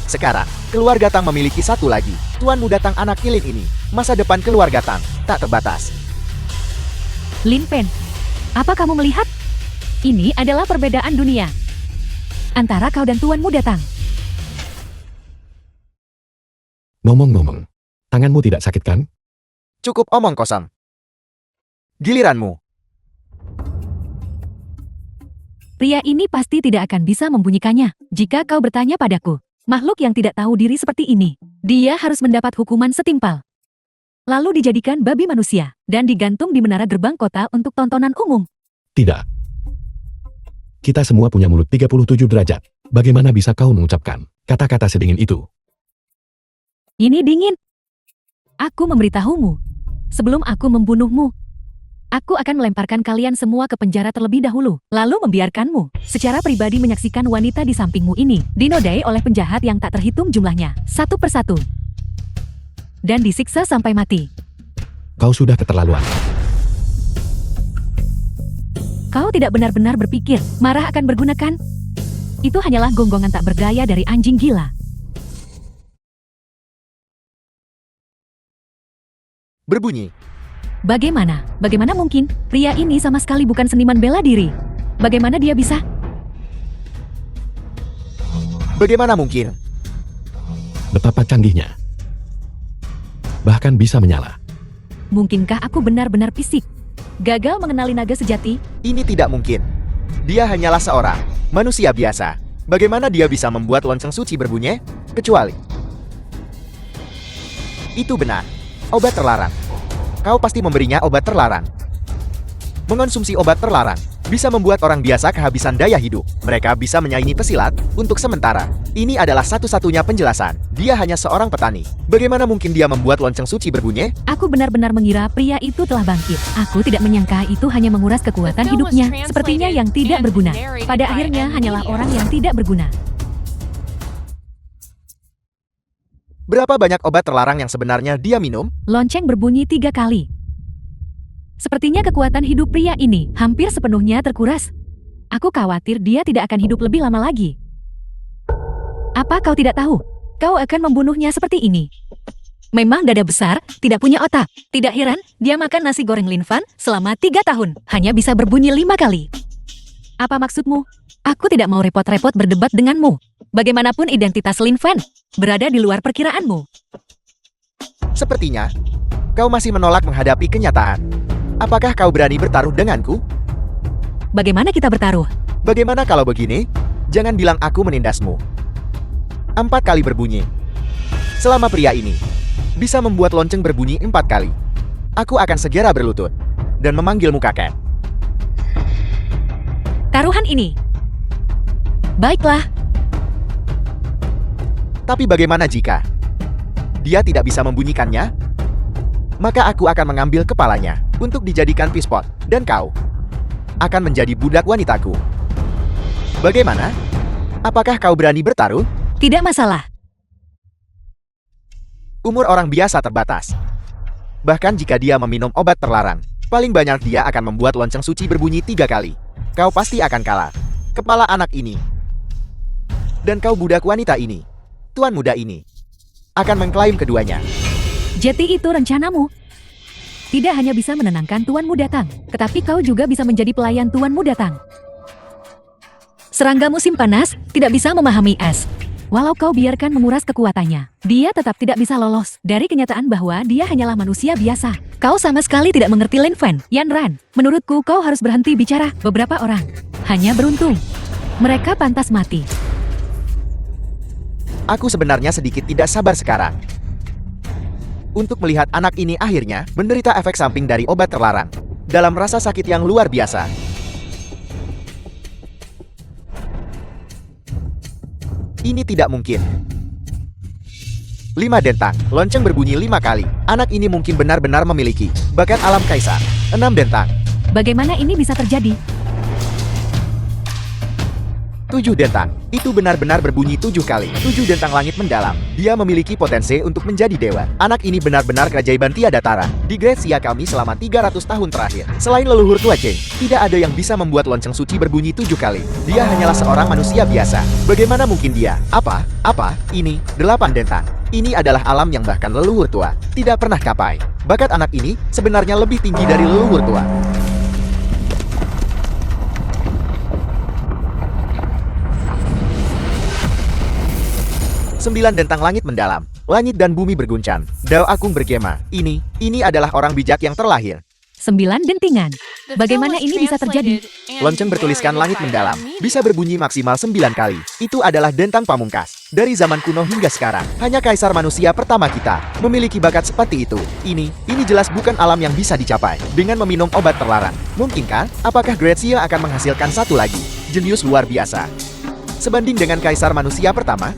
Sekarang, keluarga Tang memiliki satu lagi. Tuan muda Tang anak kilin ini. Masa depan keluarga Tang tak terbatas. Lin Pen, apa kamu melihat? Ini adalah perbedaan dunia antara kau dan tuanmu datang. Ngomong-ngomong, tanganmu tidak sakit kan? Cukup omong kosong. Giliranmu. Pria ini pasti tidak akan bisa membunyikannya. Jika kau bertanya padaku, makhluk yang tidak tahu diri seperti ini, dia harus mendapat hukuman setimpal. Lalu dijadikan babi manusia, dan digantung di menara gerbang kota untuk tontonan umum. Tidak. Kita semua punya mulut 37 derajat. Bagaimana bisa kau mengucapkan kata-kata sedingin itu? Ini dingin. Aku memberitahumu. Sebelum aku membunuhmu, aku akan melemparkan kalian semua ke penjara terlebih dahulu, lalu membiarkanmu secara pribadi menyaksikan wanita di sampingmu ini dinodai oleh penjahat yang tak terhitung jumlahnya, satu persatu. Dan disiksa sampai mati. Kau sudah keterlaluan. Kau tidak benar-benar berpikir marah akan berguna kan? Itu hanyalah gonggongan tak berdaya dari anjing gila. Berbunyi. Bagaimana? Bagaimana mungkin? Pria ini sama sekali bukan seniman bela diri. Bagaimana dia bisa? Bagaimana mungkin? Betapa canggihnya. Bahkan bisa menyala. Mungkinkah aku benar-benar fisik? Gagal mengenali naga sejati? Ini tidak mungkin. Dia hanyalah seorang manusia biasa. Bagaimana dia bisa membuat lonceng suci berbunyi? Kecuali. Itu benar. Obat terlarang. Kau pasti memberinya obat terlarang. Mengonsumsi obat terlarang bisa membuat orang biasa kehabisan daya hidup. Mereka bisa menyaingi pesilat untuk sementara. Ini adalah satu-satunya penjelasan. Dia hanya seorang petani. Bagaimana mungkin dia membuat lonceng suci berbunyi? Aku benar-benar mengira pria itu telah bangkit. Aku tidak menyangka itu hanya menguras kekuatan hidupnya. Sepertinya yang tidak berguna. Pada akhirnya hanyalah orang yang tidak berguna. Berapa banyak obat terlarang yang sebenarnya dia minum? Lonceng berbunyi 3 kali. Sepertinya kekuatan hidup pria ini hampir sepenuhnya terkuras. Aku khawatir dia tidak akan hidup lebih lama lagi. Apa kau tidak tahu? Kau akan membunuhnya seperti ini. Memang dada besar, tidak punya otak. Tidak heran, dia makan nasi goreng Lin Fan selama 3 tahun. Hanya bisa berbunyi 5 kali. Apa maksudmu? Aku tidak mau repot-repot berdebat denganmu. Bagaimanapun identitas Lin Fan berada di luar perkiraanmu. Sepertinya, kau masih menolak menghadapi kenyataan. Apakah kau berani bertaruh denganku? Bagaimana kita bertaruh? Bagaimana kalau begini? Jangan bilang aku menindasmu. 4 kali berbunyi. Selama pria ini bisa membuat lonceng berbunyi 4 kali, aku akan segera berlutut dan memanggilmu kakek. Taruhan ini. Baiklah, Tapi bagaimana jika dia tidak bisa membunyikannya? Maka aku akan mengambil kepalanya untuk dijadikan pispot, dan kau akan menjadi budak wanitaku. Bagaimana? Apakah kau berani bertaruh? tidak masalah. Umur orang biasa terbatas. Bahkan jika dia meminum obat terlarang, paling banyak dia akan membuat lonceng suci berbunyi 3 kali. Kau pasti akan kalah. Kepala anak ini. Dan kau budak wanita ini. Tuan muda ini akan mengklaim keduanya. Jadi itu rencanamu. Tidak hanya bisa menenangkan tuanmu datang, tetapi kau juga bisa menjadi pelayan tuanmu datang. Serangga musim panas tidak bisa memahami es. Walau kau biarkan menguras kekuatannya, dia tetap tidak bisa lolos dari kenyataan bahwa dia hanyalah manusia biasa. Kau sama sekali tidak mengerti Lin Fan, Yan Ran. Menurutku kau harus berhenti bicara. Beberapa orang hanya beruntung. Mereka pantas mati. Aku sebenarnya sedikit tidak sabar sekarang untuk melihat anak ini akhirnya menderita efek samping dari obat terlarang dalam rasa sakit yang luar biasa. Ini tidak mungkin. 5 dentang, lonceng berbunyi 5 kali. Anak ini mungkin benar-benar memiliki bakat alam kaisar. 6 dentang, Bagaimana ini bisa terjadi? 7 dentang. Itu benar-benar berbunyi 7 kali. 7 dentang langit mendalam. Dia memiliki potensi untuk menjadi dewa. Anak ini benar-benar keajaiban tiada tara di Grecia kami selama 300 tahun terakhir. Selain leluhur tua Cheng, tidak ada yang bisa membuat lonceng suci berbunyi 7 kali. Dia hanyalah seorang manusia biasa. Bagaimana mungkin dia? Apa? Ini 8 dentang. Ini adalah alam yang bahkan leluhur tua tidak pernah capai. Bakat anak ini sebenarnya lebih tinggi dari leluhur tua. 9 dentang langit mendalam. Langit dan bumi berguncang. Dao Agung bergema. Ini adalah orang bijak yang terlahir. 9 dentingan. The Bagaimana film was ini bisa terjadi? translated and Lonceng bertuliskan langit narrated by mendalam. M. Bisa berbunyi maksimal 9 kali. Itu adalah dentang pamungkas. Dari zaman kuno hingga sekarang, hanya kaisar manusia pertama kita memiliki bakat seperti itu. Ini jelas bukan alam yang bisa dicapai dengan meminum obat terlarang. Mungkinkah? Apakah Grecia akan menghasilkan satu lagi? Jenius luar biasa. Sebanding dengan kaisar manusia pertama?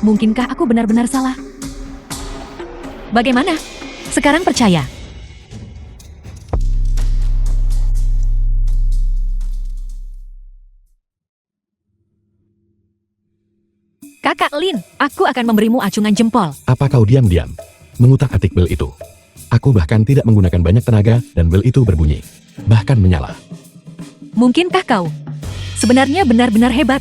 Mungkinkah aku benar-benar salah? Bagaimana? Sekarang percaya. Kakak Lin, aku akan memberimu acungan jempol. Apa kau diam-diam mengutak-atik bel itu? Aku bahkan tidak menggunakan banyak tenaga dan bel itu berbunyi. Bahkan menyala. Mungkinkah kau sebenarnya benar-benar hebat?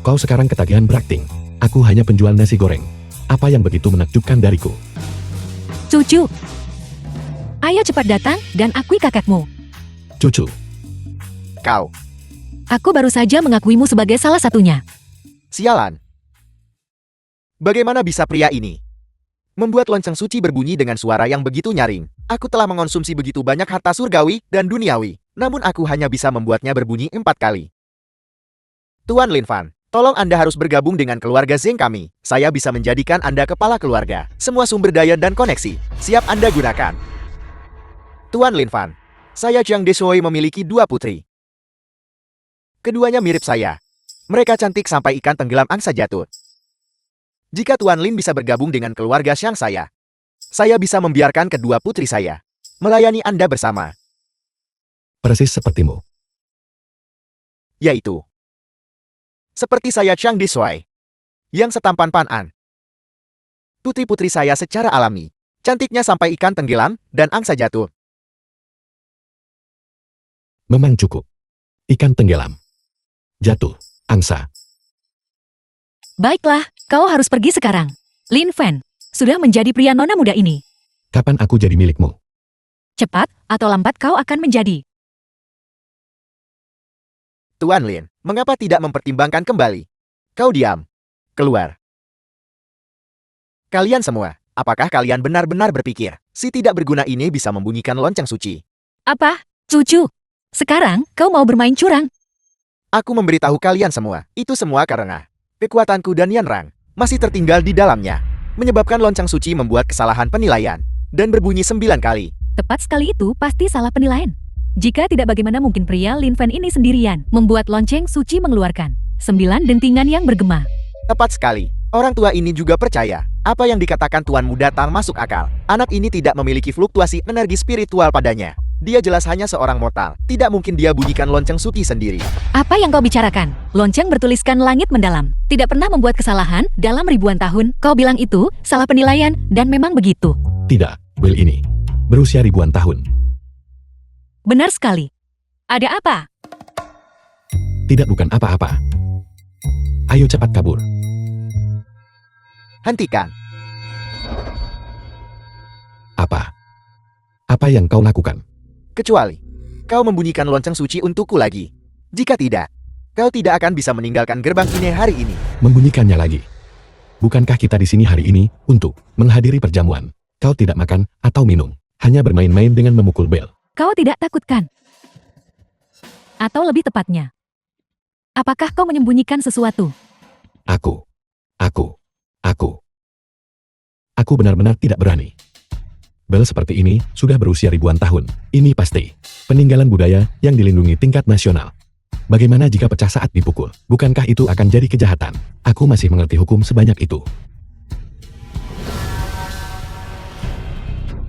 Kau sekarang ketagihan berakting. Aku hanya penjual nasi goreng. Apa yang begitu menakjubkan dariku? Cucu, ayo cepat datang dan akui kakakmu. Cucu, Kau. Aku baru saja mengakuimu sebagai salah satunya. Sialan. Bagaimana bisa pria ini membuat lonceng suci berbunyi dengan suara yang begitu nyaring? Aku telah mengonsumsi begitu banyak harta surgawi dan duniawi, namun aku hanya bisa membuatnya berbunyi 4 kali. Tuan Lin Fan, tolong Anda harus bergabung dengan keluarga Zeng kami. Saya bisa menjadikan Anda kepala keluarga. Semua sumber daya dan koneksi siap Anda gunakan. Tuan Lin Fan, saya Jiang Deshui memiliki 2 putri. Keduanya mirip saya. Mereka cantik sampai ikan tenggelam angsa jatuh. Jika Tuan Lin bisa bergabung dengan keluarga Xiang saya bisa membiarkan kedua putri saya melayani Anda bersama. persis sepertimu. Yaitu seperti saya Chang Disui yang setampan Pan An. Putri-putri saya secara alami. Cantiknya sampai ikan tenggelam dan angsa jatuh. Memang cukup. Ikan tenggelam. Jatuh. Angsa. Baiklah, kau harus pergi sekarang. Lin Fan, sudah menjadi pria nona muda ini. Kapan aku jadi milikmu? Cepat atau lambat kau akan menjadi. Tuan Lin, mengapa tidak mempertimbangkan kembali? Kau diam. Keluar. Kalian semua, apakah kalian benar-benar berpikir, si tidak berguna ini bisa membunyikan lonceng suci? Apa? Cucu. Sekarang kau mau bermain curang? Aku memberitahu kalian semua, itu semua karena kekuatanku dan Yanrang masih tertinggal di dalamnya, menyebabkan lonceng suci membuat kesalahan penilaian dan berbunyi 9 kali. Tepat sekali itu pasti salah penilaian. Jika tidak bagaimana mungkin pria Lin Fan ini sendirian membuat lonceng suci mengeluarkan 9 dentingan yang bergema. Tepat sekali. Orang tua ini juga percaya apa yang dikatakan Tuan Muda Tang masuk akal. Anak ini tidak memiliki fluktuasi energi spiritual padanya. Dia jelas hanya seorang mortal. Tidak mungkin dia bunyikan lonceng suci sendiri. Apa yang kau bicarakan? Lonceng bertuliskan langit mendalam. Tidak pernah membuat kesalahan dalam ribuan tahun. Kau bilang itu salah penilaian dan memang begitu. Tidak, Will ini. Berusia ribuan tahun. Benar sekali. Ada apa? Tidak bukan apa-apa. Ayo cepat kabur. Hentikan. Apa? Apa yang kau lakukan? Kecuali kau membunyikan lonceng suci untukku lagi. Jika tidak, kau tidak akan bisa meninggalkan gerbang ini hari ini. Membunyikannya lagi. Bukankah kita di sini hari ini untuk menghadiri perjamuan? Kau tidak makan atau minum, hanya bermain-main dengan memukul bel. Kau tidak takutkan? Atau lebih tepatnya, apakah kau menyembunyikan sesuatu? Aku benar-benar tidak berani. Bel seperti ini sudah berusia ribuan tahun. Ini pasti peninggalan budaya yang dilindungi tingkat nasional. Bagaimana jika pecah saat dipukul? Bukankah itu akan jadi kejahatan? Aku masih mengerti hukum sebanyak itu.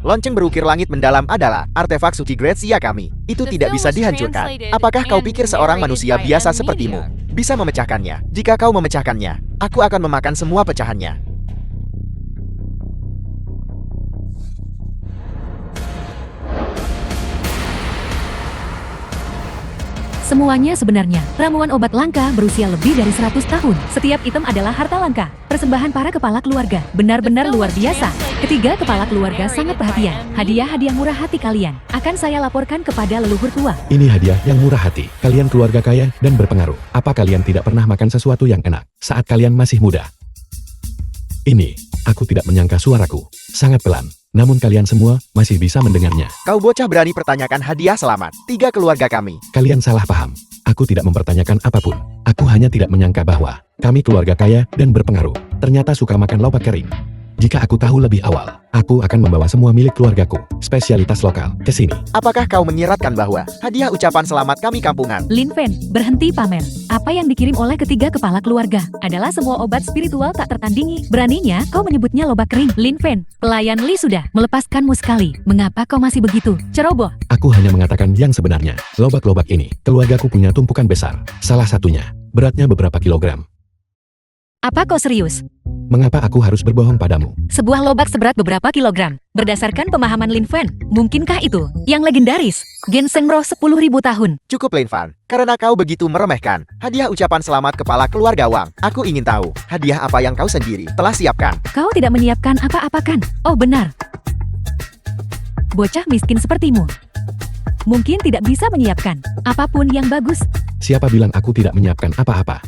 Lonceng berukir langit mendalam adalah artefak suci Gretsia kami. Itu The tidak film bisa was dihancurkan. translated Apakah kau and pikir seorang narrated manusia by biasa M. sepertimu Media. bisa memecahkannya? Jika kau memecahkannya, aku akan memakan semua pecahannya. Semuanya sebenarnya ramuan obat langka berusia lebih dari 100 tahun. Setiap item adalah harta langka. Persembahan para kepala keluarga. Benar-benar luar biasa. Ketiga kepala keluarga sangat perhatian. Hadiah-hadiah murah hati kalian akan saya laporkan kepada leluhur tua. Ini hadiah yang murah hati. Kalian keluarga kaya dan berpengaruh. Apa kalian tidak pernah makan sesuatu yang enak saat kalian masih muda? Ini, aku tidak menyangka suaraku. Sangat pelan. Namun kalian semua masih bisa mendengarnya. Kau bocah berani pertanyakan hadiah selamat. 3 keluarga kami. Kalian salah paham. Aku tidak mempertanyakan apapun. Aku hanya tidak menyangka bahwa kami keluarga kaya dan berpengaruh. Ternyata suka makan lobak kering. Jika aku tahu lebih awal, aku akan membawa semua milik keluargaku, spesialitas lokal, ke sini. Apakah kau menyiratkan bahwa hadiah ucapan selamat kami kampungan? Lin Fan, berhenti pamer. Apa yang dikirim oleh ketiga kepala keluarga adalah semua obat spiritual tak tertandingi. Beraninya kau menyebutnya lobak kering. Lin Fan, pelayan Li sudah melepaskanmu sekali. Mengapa kau masih begitu ceroboh? Aku hanya mengatakan yang sebenarnya. Lobak-lobak ini, keluargaku punya tumpukan besar. Salah satunya, beratnya beberapa kilogram. Apa kau serius? Mengapa aku harus berbohong padamu? Sebuah lobak seberat beberapa kilogram. Berdasarkan pemahaman Lin Fan, mungkinkah itu yang legendaris? Ginseng roh 10.000 tahun. Cukup Lin Fan, karena kau begitu meremehkan hadiah ucapan selamat kepala keluarga Wang. Aku ingin tahu, hadiah apa yang kau sendiri telah siapkan? Kau tidak menyiapkan apa-apa kan? Oh benar. Bocah miskin sepertimu mungkin tidak bisa menyiapkan apapun yang bagus. Siapa bilang aku tidak menyiapkan apa-apa?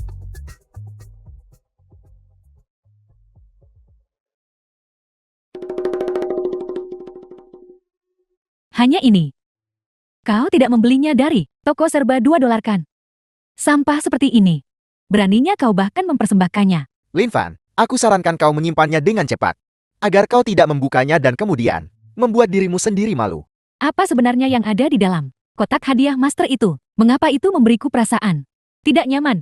Hanya ini. Kau tidak membelinya dari toko serba 2 dolar kan? Sampah seperti ini. Beraninya kau bahkan mempersembahkannya. Lin Fan, aku sarankan kau menyimpannya dengan cepat, agar kau tidak membukanya dan kemudian membuat dirimu sendiri malu. Apa sebenarnya yang ada di dalam kotak hadiah master itu? Mengapa itu memberiku perasaan tidak nyaman?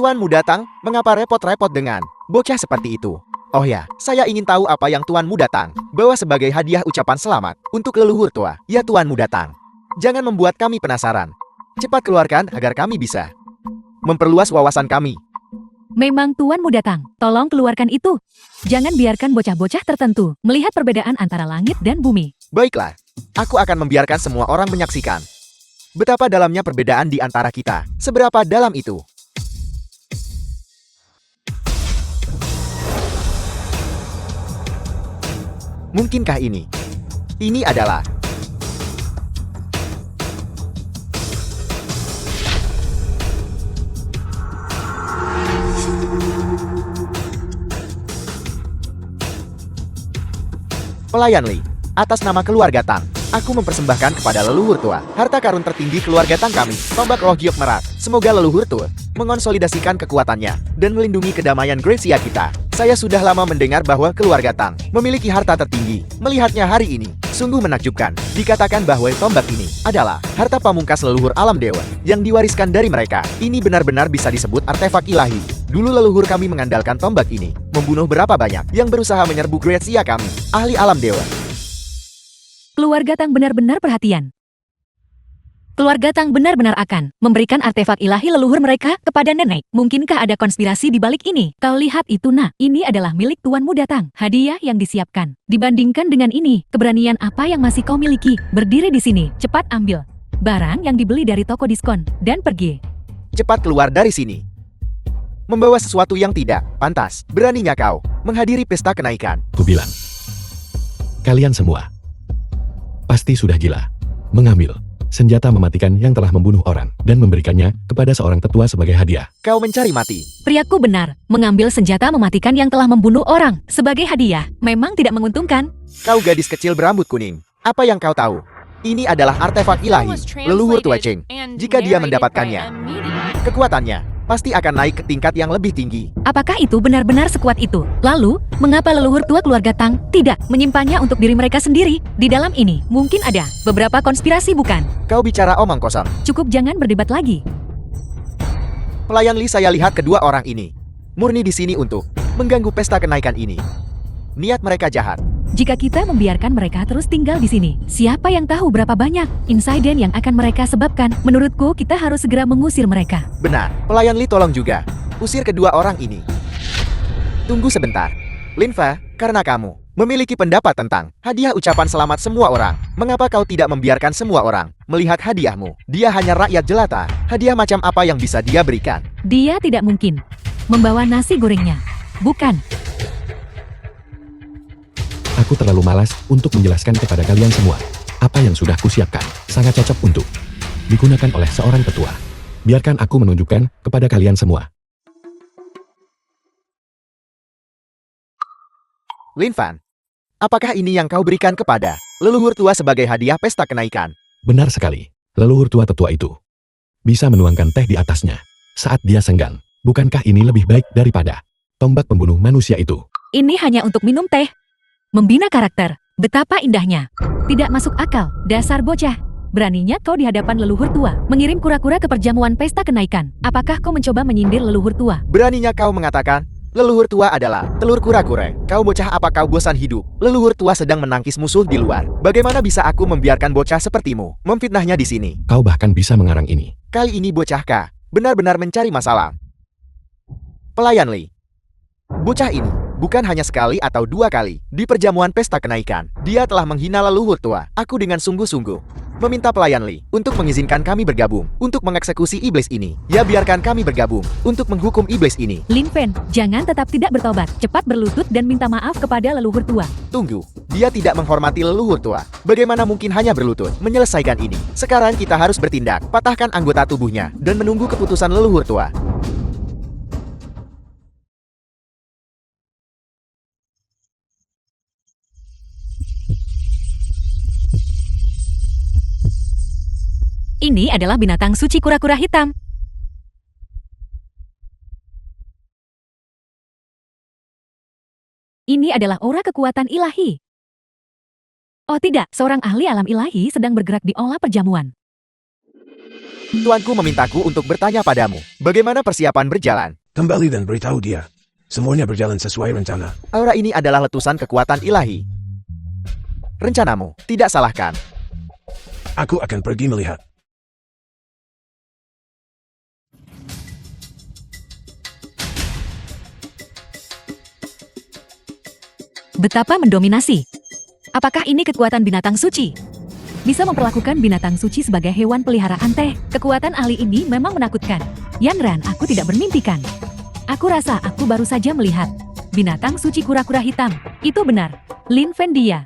Tuan Muda Tang, mengapa repot-repot dengan bocah seperti itu? Oh ya, saya ingin tahu apa yang Tuan Muda Tang bawa sebagai hadiah ucapan selamat untuk leluhur tua. Ya Tuan Muda Tang, jangan membuat kami penasaran. Cepat keluarkan agar kami bisa memperluas wawasan kami. Memang tuanmu datang. Tolong keluarkan itu. Jangan biarkan bocah-bocah tertentu melihat perbedaan antara langit dan bumi. Baiklah, aku akan membiarkan semua orang menyaksikan. Betapa dalamnya perbedaan di antara kita. Seberapa dalam itu? Mungkinkah ini? Ini adalah Pelayan Li, atas nama keluarga Tang, aku mempersembahkan kepada leluhur tua harta karun tertinggi keluarga Tang kami, tombak roh giok merak. Semoga leluhur tua mengonsolidasikan kekuatannya dan melindungi kedamaian Gracia kita. Saya sudah lama mendengar bahwa keluarga Tang memiliki harta tertinggi. Melihatnya hari ini, sungguh menakjubkan. Dikatakan bahwa tombak ini adalah harta pamungkas leluhur alam dewa yang diwariskan dari mereka. Ini benar-benar bisa disebut artefak ilahi. Dulu leluhur kami mengandalkan tombak ini, membunuh berapa banyak yang berusaha menyerbu Gracia kami, ahli alam dewa. Keluarga Tang benar-benar perhatian. Keluarga Tang benar-benar akan memberikan artefak ilahi leluhur mereka kepada nenek. Mungkinkah ada konspirasi di balik ini? Kau lihat itu nak, ini adalah milik tuanmu datang. Hadiah yang disiapkan. Dibandingkan dengan ini, keberanian apa yang masih kau miliki? Berdiri di sini, cepat ambil barang yang dibeli dari toko diskon dan pergi. Cepat keluar dari sini. Membawa sesuatu yang tidak pantas. Beraninya kau menghadiri pesta kenaikan. Kubilang. Kalian semua pasti sudah gila. Mengambil senjata mematikan yang telah membunuh orang dan memberikannya kepada seorang tetua sebagai hadiah. Kau mencari mati. Priaku benar, mengambil senjata mematikan yang telah membunuh orang sebagai hadiah memang tidak menguntungkan. Kau gadis kecil berambut kuning. Apa yang kau tahu? Ini adalah artefak ilahi, leluhur tua Cheng. Jika dia mendapatkannya, kekuatannya pasti akan naik ke tingkat yang lebih tinggi. Apakah itu benar-benar sekuat itu? Lalu, mengapa leluhur tua keluarga Tang tidak menyimpannya untuk diri mereka sendiri? Di dalam ini, mungkin ada beberapa konspirasi bukan? Kau bicara omong kosong. Cukup jangan berdebat lagi. Pelayan Li, saya lihat kedua orang ini murni di sini untuk mengganggu pesta kenaikan ini. Niat mereka jahat. Jika kita membiarkan mereka terus tinggal di sini, siapa yang tahu berapa banyak insiden yang akan mereka sebabkan? Menurutku, kita harus segera mengusir mereka. Benar, Pelayan Li tolong juga usir kedua orang ini. Tunggu sebentar. Linfa, karena kamu memiliki pendapat tentang hadiah ucapan selamat semua orang, mengapa kau tidak membiarkan semua orang melihat hadiahmu? Dia hanya rakyat jelata. Hadiah macam apa yang bisa dia berikan? Dia tidak mungkin membawa nasi gorengnya. Bukan. Aku terlalu malas untuk menjelaskan kepada kalian semua. Apa yang sudah kusiapkan sangat cocok untuk digunakan oleh seorang tetua. Biarkan aku menunjukkan kepada kalian semua. Lin Fan, apakah ini yang kau berikan kepada leluhur tua sebagai hadiah pesta kenaikan? Benar sekali. Leluhur tua tetua itu bisa menuangkan teh di atasnya saat dia senggang. Bukankah ini lebih baik daripada tombak pembunuh manusia itu? Ini hanya untuk minum teh. Membina karakter. Betapa indahnya. Tidak masuk akal. Dasar bocah. Beraninya kau di hadapan leluhur tua mengirim kura-kura ke perjamuan pesta kenaikan. Apakah kau mencoba menyindir leluhur tua? Beraninya kau mengatakan leluhur tua adalah telur kura-kura. Kau bocah, apa kau bosan hidup? Leluhur tua sedang menangkis musuh di luar. Bagaimana bisa aku membiarkan bocah sepertimu memfitnahnya di sini? Kau bahkan bisa mengarang ini. Kali ini bocah kah benar-benar mencari masalah. Pelayan Li, bocah ini bukan hanya sekali atau dua kali di perjamuan pesta kenaikan. Dia telah menghina leluhur tua. Aku dengan sungguh-sungguh meminta Pelayan Li untuk mengizinkan kami bergabung untuk mengeksekusi iblis ini. Ya, biarkan kami bergabung untuk menghukum iblis ini. Lin Fen, jangan tetap tidak bertobat. Cepat berlutut dan minta maaf kepada leluhur tua. Tunggu, dia tidak menghormati leluhur tua. Bagaimana mungkin hanya berlutut menyelesaikan ini? Sekarang kita harus bertindak, patahkan anggota tubuhnya dan menunggu keputusan leluhur tua. Ini adalah binatang suci kura-kura hitam. Ini adalah aura kekuatan ilahi. Oh tidak, seorang ahli alam ilahi sedang bergerak di aula perjamuan. Tuanku memintaku untuk bertanya padamu, bagaimana persiapan berjalan? Kembali dan beritahu dia. Semuanya berjalan sesuai rencana. Aura ini adalah letusan kekuatan ilahi. Rencanamu, tidak salahkan. Aku akan pergi melihat. Betapa mendominasi. Apakah ini kekuatan binatang suci? Bisa memperlakukan binatang suci sebagai hewan peliharaan teh. Kekuatan ahli ini memang menakutkan. Yan Ran, aku tidak bermimpikan. Aku rasa aku baru saja melihat binatang suci kura-kura hitam. Itu benar. Lin Fen dia.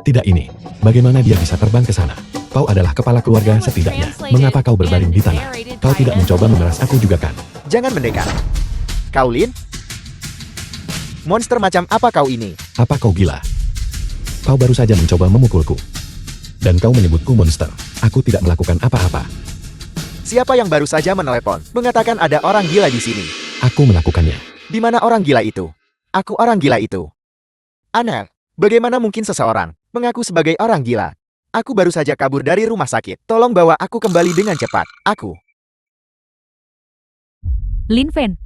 Tidak ini. Bagaimana dia bisa terbang ke sana? Kau adalah kepala keluarga setidaknya. Mengapa kau berbaring di tanah? Kau tidak mencoba memeras aku juga kan? Jangan mendekat. Kau Lin? Monster macam apa kau ini? Apa kau gila? Kau baru saja mencoba memukulku. Dan kau menyebutku monster. Aku tidak melakukan apa-apa. Siapa yang baru saja menelepon, mengatakan ada orang gila di sini? Aku melakukannya. Di mana orang gila itu? Aku orang gila itu. Aneh, bagaimana mungkin seseorang mengaku sebagai orang gila? Aku baru saja kabur dari rumah sakit. Tolong bawa aku kembali dengan cepat. Aku. Lin Fen.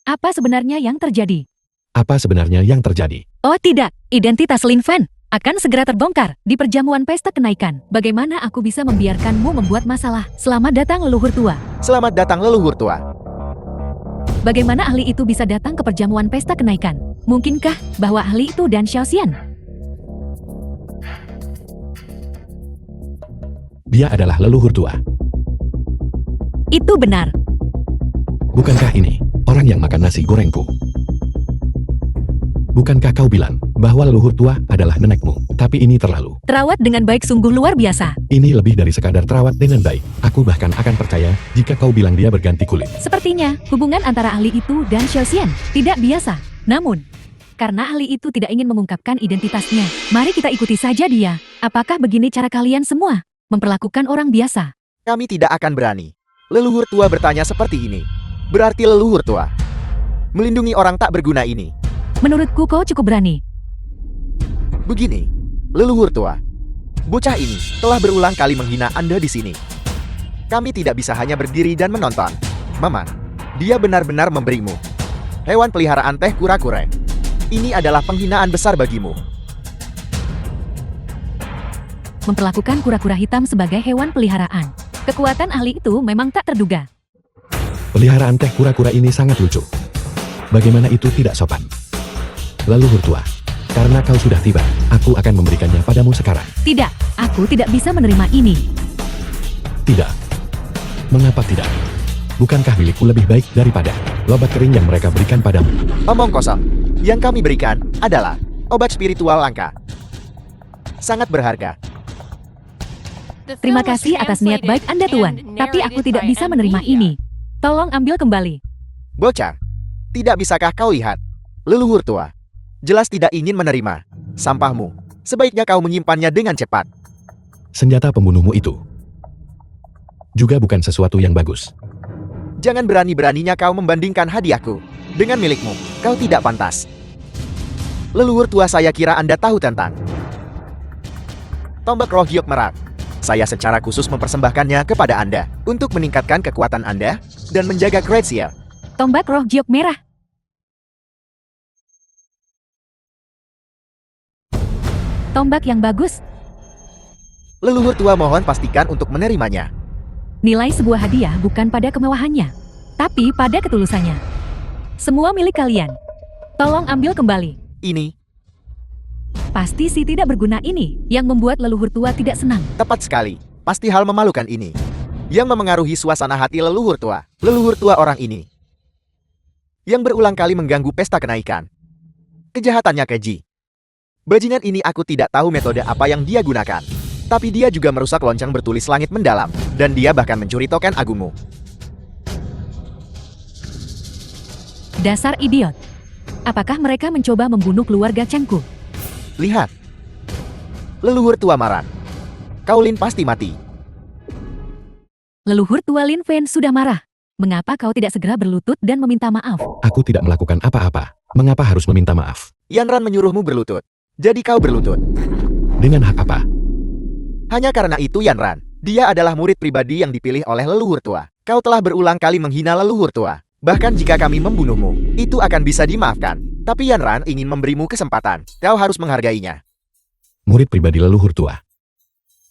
Apa sebenarnya yang terjadi? Apa sebenarnya yang terjadi? Oh tidak, identitas Lin Fen akan segera terbongkar di perjamuan pesta kenaikan. Bagaimana aku bisa membiarkanmu membuat masalah? Selamat datang leluhur tua. Selamat datang leluhur tua. Bagaimana ahli itu bisa datang ke perjamuan pesta kenaikan? Mungkinkah bahwa ahli itu dan Xiaoxian? Dia adalah leluhur tua. Itu benar. Bukankah ini orang yang makan nasi gorengku? Bukankah kau bilang bahwa leluhur tua adalah nenekmu? Tapi ini terlalu. Terawat dengan baik sungguh luar biasa. Ini lebih dari sekadar terawat dengan baik. Aku bahkan akan percaya jika kau bilang dia berganti kulit. Sepertinya hubungan antara ahli itu dan Xiaoxian tidak biasa. Namun, karena ahli itu tidak ingin mengungkapkan identitasnya, mari kita ikuti saja dia. Apakah begini cara kalian semua memperlakukan orang biasa? Kami tidak akan berani. Leluhur tua bertanya seperti ini. Berarti leluhur tua melindungi orang tak berguna ini. Menurutku kau cukup berani. Begini, leluhur tua. Bocah ini telah berulang kali menghina Anda di sini. Kami tidak bisa hanya berdiri dan menonton. Mama, dia benar-benar memberimu hewan peliharaan teh kura-kura. Ini adalah penghinaan besar bagimu. Memperlakukan kura-kura hitam sebagai hewan peliharaan. Kekuatan ahli itu memang tak terduga. Peliharaan teh kura-kura ini sangat lucu. Bagaimana itu tidak sopan? Leluhur tua, karena kau sudah tiba, aku akan memberikannya padamu sekarang. Tidak, aku tidak bisa menerima ini. Tidak. Mengapa tidak? Bukankah milikku lebih baik daripada obat kering yang mereka berikan padamu? Omong kosong. Yang kami berikan adalah obat spiritual langka. Sangat berharga. Terima kasih atas niat baik Anda Tuan, tapi aku tidak bisa menerima ini. Tolong ambil kembali. Bocah, tidak bisakah kau lihat? Leluhur tua jelas tidak ingin menerima sampahmu. Sebaiknya kau menyimpannya dengan cepat. Senjata pembunuhmu itu juga bukan sesuatu yang bagus. Jangan berani-beraninya kau membandingkan hadiahku dengan milikmu. Kau tidak pantas. Leluhur tua, saya kira Anda tahu tentang tombak roh giok merak. Saya secara khusus mempersembahkannya kepada Anda untuk meningkatkan kekuatan Anda dan menjaga Great Seal. Tombak roh giok merah. Tombak yang bagus. Leluhur tua mohon pastikan untuk menerimanya. Nilai sebuah hadiah bukan pada kemewahannya, tapi pada ketulusannya. Semua milik kalian. Tolong ambil kembali. Ini Pasti si tidak berguna ini yang membuat leluhur tua tidak senang. tepat sekali. Pasti hal memalukan ini yang memengaruhi suasana hati leluhur tua. Leluhur tua orang ini yang berulang kali mengganggu pesta kenaikan. Kejahatannya keji. Bajingan ini, aku tidak tahu metode apa yang dia gunakan. Tapi dia juga merusak lonceng bertulis langit mendalam. Dan dia bahkan mencuri token agungmu. Dasar idiot. Apakah mereka mencoba membunuh keluarga Chengku? Lihat. Leluhur tua marah. Kau Lin pasti mati. Leluhur tua Lin Fen sudah marah. Mengapa kau tidak segera berlutut dan meminta maaf? Aku tidak melakukan apa-apa. Mengapa harus meminta maaf? Yan Ran menyuruhmu berlutut. Jadi kau berlutut. Dengan hak apa? Hanya karena itu Yan Ran. Dia adalah murid pribadi yang dipilih oleh leluhur tua. Kau telah berulang kali menghina leluhur tua. Bahkan jika kami membunuhmu, itu akan bisa dimaafkan. Tapi Yan Ran ingin memberimu kesempatan. Kau harus menghargainya. Murid pribadi leluhur tua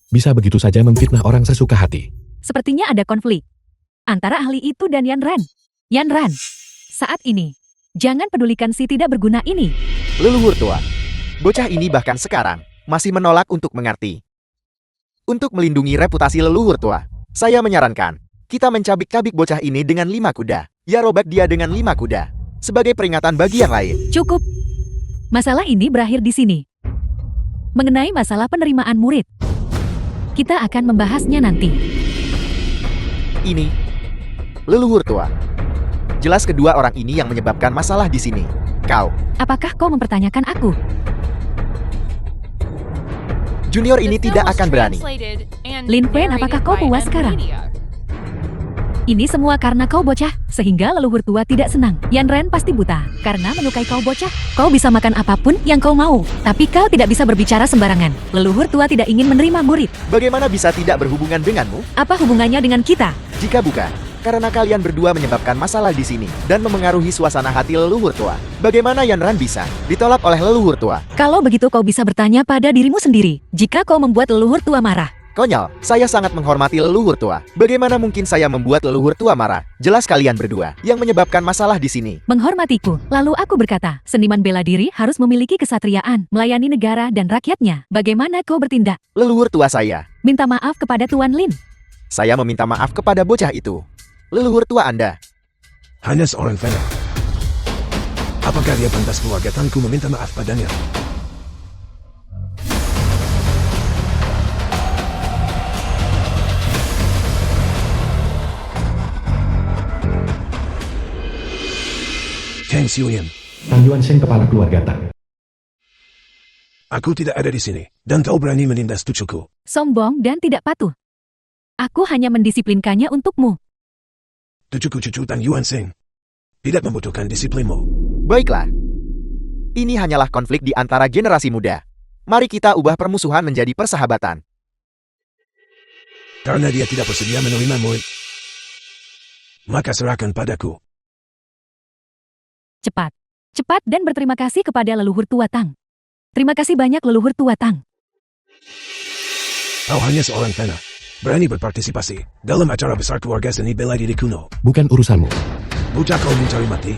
bisa begitu saja memfitnah orang sesuka hati. Sepertinya ada konflik antara ahli itu dan Yan Ran. Yan Ran, saat ini, jangan pedulikan si tidak berguna ini. Leluhur tua, Bocah ini bahkan sekarang masih menolak untuk mengerti. Untuk melindungi reputasi leluhur tua, saya menyarankan kita mencabik-cabik bocah ini dengan 5 kuda. Ya, robek dia dengan 5 kuda. Sebagai peringatan bagi yang lain. Cukup. Masalah ini berakhir di sini. Mengenai masalah penerimaan murid, kita akan membahasnya nanti. Ini leluhur tua. Jelas kedua orang ini yang menyebabkan masalah di sini. Kau, Apakah kau mempertanyakan aku? junior The ini film tidak was akan berani. translated and Lin Fen, apakah narrated kau by puas M sekarang? Media. Ini semua karena kau bocah, sehingga leluhur tua tidak senang. Yan Ren pasti buta, karena menyukai kau bocah. Kau bisa makan apapun yang kau mau, tapi kau tidak bisa berbicara sembarangan. Leluhur tua tidak ingin menerima murid. Bagaimana bisa tidak berhubungan denganmu? Apa hubungannya dengan kita? Jika bukan, karena kalian berdua menyebabkan masalah di sini dan memengaruhi suasana hati leluhur tua. Bagaimana Yan Ran bisa ditolak oleh leluhur tua? Kalau begitu kau bisa bertanya pada dirimu sendiri, jika kau membuat leluhur tua marah. Konyol, saya sangat menghormati leluhur tua. Bagaimana mungkin saya membuat leluhur tua marah? Jelas kalian berdua yang menyebabkan masalah di sini. Menghormatiku. Lalu aku berkata, seniman bela diri harus memiliki kesatriaan, melayani negara dan rakyatnya. Bagaimana kau bertindak? Leluhur tua saya. Minta maaf kepada Tuan Lin. Saya meminta maaf kepada bocah itu. Leluhur tua Anda. Hanya seorang fana. Apakah dia pantas keluarga Tanku meminta maaf padanya? Tang Xiuyan, Tang Yuansheng kepala keluarga Tang. aku tidak ada di sini, dan kau berani menindas cucuku. Sombong dan tidak patuh. Aku hanya mendisiplinkannya untukmu. Cucuku Tang Yuansheng tidak membutuhkan disiplinmu. Baiklah. Ini hanyalah konflik di antara generasi muda. Mari kita ubah permusuhan menjadi persahabatan. Karena dia tidak bersedia menerima murid, maka serahkan padaku. Cepat. Cepat dan berterima kasih kepada leluhur tua Tang. Terima kasih banyak leluhur tua Tang. Kau hanya seorang fana, berani berpartisipasi dalam acara besar keluarga seni bela diri kuno. Bukan urusanmu. Bocah kau mencari mati?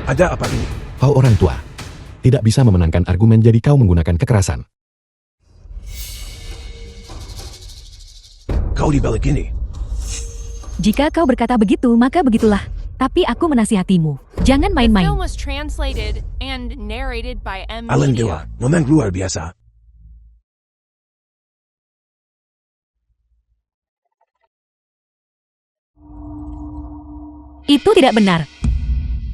Ada apa ini? Kau orang tua. Tidak bisa memenangkan argumen jadi kau menggunakan kekerasan. Kau di balik ini. Jika kau berkata begitu, maka begitulah. Tapi aku menasihatimu. Jangan The main-main. film was translated and narrated by M Alan Media. Dewa, memang luar biasa. Itu tidak benar.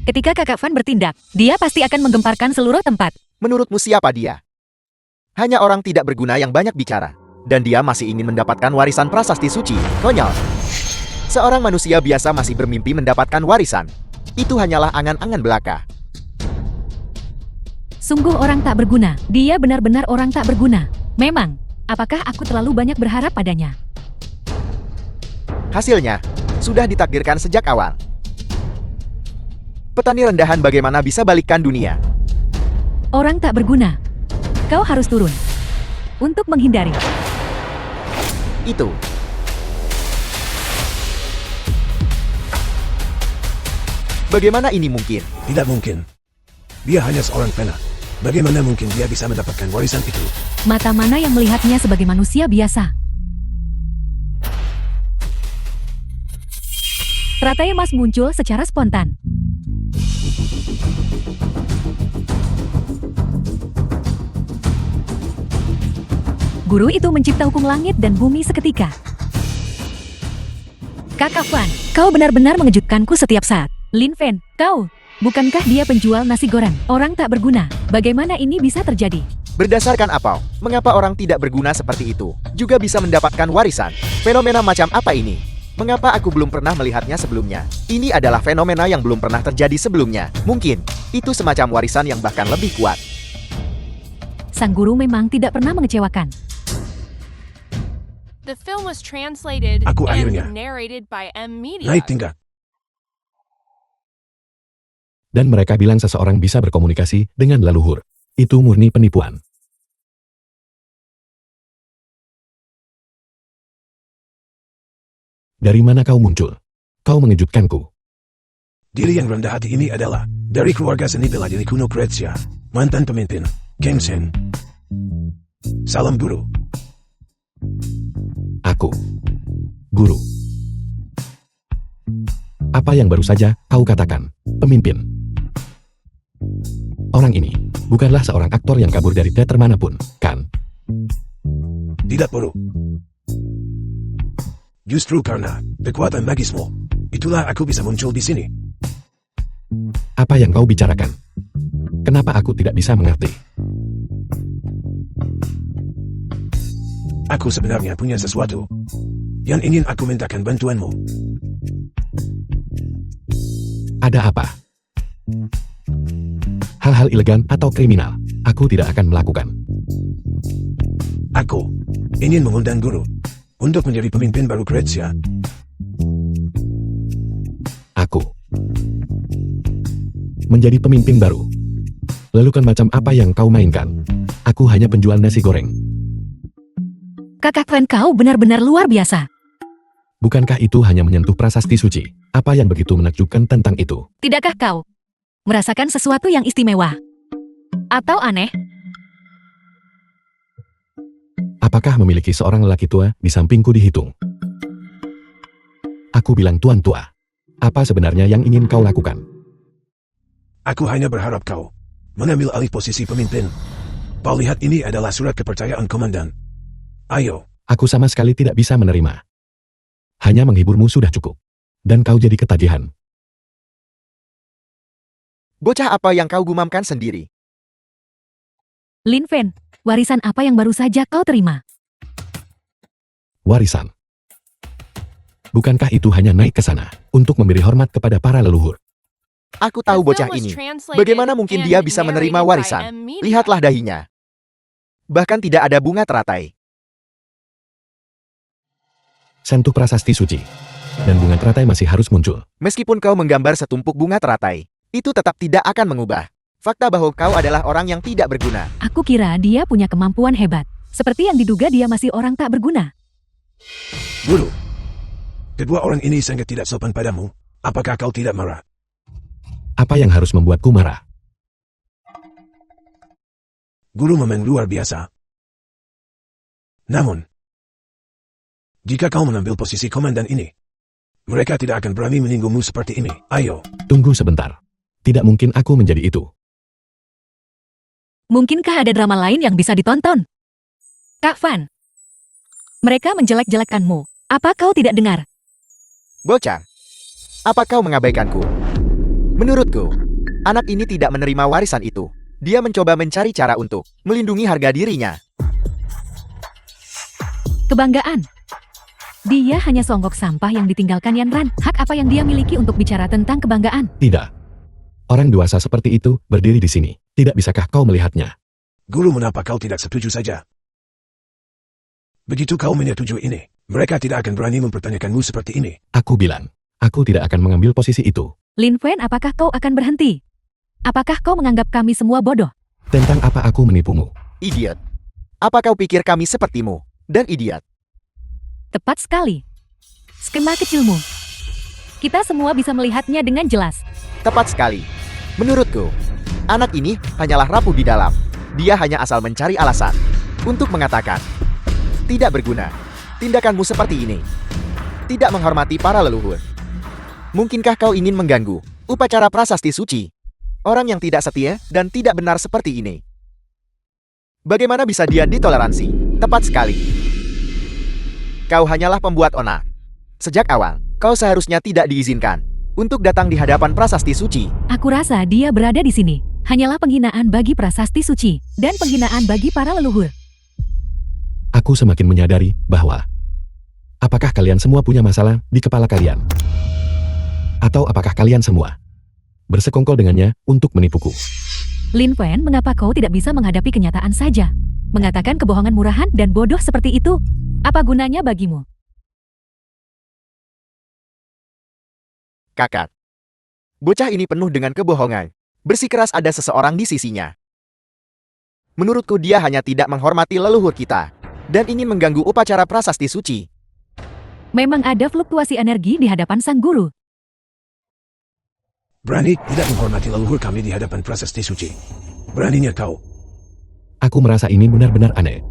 Ketika Kakak Fan bertindak, dia pasti akan menggemparkan seluruh tempat. Menurutmu siapa dia? Hanya orang tidak berguna yang banyak bicara. Dan dia masih ingin mendapatkan warisan prasasti suci. Konyol. Seorang manusia biasa masih bermimpi mendapatkan warisan. Itu hanyalah angan-angan belaka. Sungguh orang tak berguna. Dia benar-benar orang tak berguna. Memang, apakah aku terlalu banyak berharap padanya? Hasilnya, sudah ditakdirkan sejak awal. Petani rendahan bagaimana bisa balikkan dunia? Orang tak berguna. Kau harus turun. Untuk menghindari. Itu. Bagaimana ini mungkin? Tidak mungkin. Dia hanya seorang fana. Bagaimana mungkin dia bisa mendapatkan warisan itu? Mata mana yang melihatnya sebagai manusia biasa? Teratai emas muncul secara spontan. Guru itu mencipta hukum langit dan bumi seketika. Kakak Fan, kau benar-benar mengejutkanku setiap saat. Lin Fen, kau, bukankah dia penjual nasi goreng? Orang tak berguna. Bagaimana ini bisa terjadi? Berdasarkan apa? Mengapa orang tidak berguna seperti itu juga bisa mendapatkan warisan? Fenomena macam apa ini? Mengapa aku belum pernah melihatnya sebelumnya? Ini adalah fenomena yang belum pernah terjadi sebelumnya. Mungkin, itu semacam warisan yang bahkan lebih kuat. Sang guru memang tidak pernah mengecewakan. The film was translated Aku akhirnya and narrated by M Media. Naik tingkat. Dan mereka bilang seseorang bisa berkomunikasi dengan leluhur. Itu murni penipuan. Dari mana kau muncul? Kau mengejutkanku. Diri yang rendah hati ini adalah dari keluarga seni bela diri kuno Kretsia, mantan pemimpin, King Sen. Salam guru. Aku. Guru. Apa yang baru saja kau katakan, pemimpin? Orang ini bukanlah seorang aktor yang kabur dari teater manapun, kan? Tidak perlu. Justru karena kekuatan magismu, itulah aku bisa muncul di sini. Apa yang kau bicarakan? Kenapa aku tidak bisa mengerti? Aku sebenarnya punya sesuatu yang ingin aku mintakan bantuanmu. Ada apa? Hal-hal elegan atau kriminal, aku tidak akan melakukan. Aku ingin mengundang guru untuk menjadi pemimpin baru Kretsia. Aku menjadi pemimpin baru. Lalu kan macam apa yang kau mainkan? Aku hanya penjual nasi goreng. Kakak Fan kau benar-benar luar biasa. Bukankah itu hanya menyentuh prasasti suci? Apa yang begitu menakjubkan tentang itu? Tidakkah kau merasakan sesuatu yang istimewa? Atau aneh? Apakah memiliki seorang lelaki tua di sampingku dihitung? Aku bilang tuan tua. Apa sebenarnya yang ingin kau lakukan? Aku hanya berharap kau mengambil alih posisi pemimpin. Kau lihat ini adalah surat kepercayaan komandan. Ayo. Aku sama sekali tidak bisa menerima. Hanya menghiburmu sudah cukup. Dan kau jadi ketagihan. Bocah apa yang kau gumamkan sendiri? Lin Fen, warisan apa yang baru saja kau terima? Warisan. Bukankah itu hanya naik ke sana untuk memberi hormat kepada para leluhur? Aku tahu The bocah film was ini. translated Bagaimana mungkin and dia bisa menerima narrated by warisan? M Media. Lihatlah dahinya. Bahkan tidak ada bunga teratai. Sentuh prasasti suci. Dan bunga teratai masih harus muncul. Meskipun kau menggambar setumpuk bunga teratai, itu tetap tidak akan mengubah fakta bahwa kau adalah orang yang tidak berguna. Aku kira dia punya kemampuan hebat. Seperti yang diduga dia masih orang tak berguna. Guru. Kedua orang ini sangat tidak sopan padamu. Apakah kau tidak marah? Apa yang harus membuatku marah? Guru memang luar biasa. Namun, jika kau mengambil posisi komandan ini, mereka tidak akan berani menyinggungmu seperti ini. Ayo. Tunggu sebentar. Tidak mungkin aku menjadi itu. Mungkinkah ada drama lain yang bisa ditonton? Kak Fan, mereka menjelek-jelekkanmu. Apa kau tidak dengar? Bocah, apa kau mengabaikanku? Menurutku, anak ini tidak menerima warisan itu. Dia mencoba mencari cara untuk melindungi harga dirinya. Kebanggaan. Dia hanya songgok sampah yang ditinggalkan Yanran. Hak apa yang dia miliki untuk bicara tentang kebanggaan? Tidak. Orang dewasa seperti itu berdiri di sini. Tidak bisakah kau melihatnya? Guru, mengapa kau tidak setuju saja? Begitu kau menyetujui ini, mereka tidak akan berani mempertanyakanmu seperti ini. Aku bilang, aku tidak akan mengambil posisi itu. Lin Fen, apakah kau akan berhenti? Apakah kau menganggap kami semua bodoh? Tentang apa aku menipumu? Idiot. Apa kau pikir kami sepertimu? Dan idiot. Tepat sekali. Skema kecilmu. Kita semua bisa melihatnya dengan jelas. Tepat sekali. Menurutku, anak ini hanyalah rapuh di dalam. Dia hanya asal mencari alasan untuk mengatakan, tidak berguna. Tindakanmu seperti ini. Tidak menghormati para leluhur. Mungkinkah kau ingin mengganggu upacara prasasti suci? Orang yang tidak setia dan tidak benar seperti ini. Bagaimana bisa dia ditoleransi? Tepat sekali. Kau hanyalah pembuat onar. Sejak awal, kau seharusnya tidak diizinkan untuk datang di hadapan prasasti suci. Aku rasa dia berada di sini. Hanyalah penghinaan bagi prasasti suci dan penghinaan bagi para leluhur. Aku semakin menyadari bahwa apakah kalian semua punya masalah di kepala kalian? Atau apakah kalian semua bersekongkol dengannya untuk menipuku? Lin Fen, mengapa kau tidak bisa menghadapi kenyataan saja? Mengatakan kebohongan murahan dan bodoh seperti itu, apa gunanya bagimu? Kakak. Bocah ini penuh dengan kebohongan. Bersikeras ada seseorang di sisinya. Menurutku dia hanya tidak menghormati leluhur kita dan ingin mengganggu upacara prasasti suci. Memang ada fluktuasi energi di hadapan sang guru. Berani tidak menghormati leluhur kami di hadapan prasasti suci. Beraninya kau. Aku merasa ini benar-benar aneh.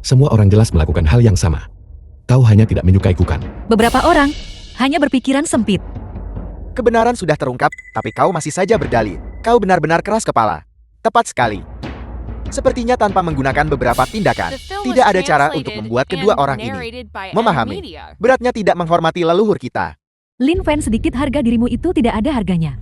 Semua orang jelas melakukan hal yang sama. Kau hanya tidak menyukaiku kan? Beberapa orang hanya berpikiran sempit. Kebenaran sudah terungkap, tapi kau masih saja berdalih. Kau benar-benar keras kepala. Tepat sekali. Sepertinya tanpa menggunakan beberapa tindakan, The film tidak was ada cara translated untuk membuat kedua and orang ini narrated by memahami. M-Media. Beratnya tidak menghormati leluhur kita. Lin Fan, sedikit harga dirimu itu tidak ada harganya.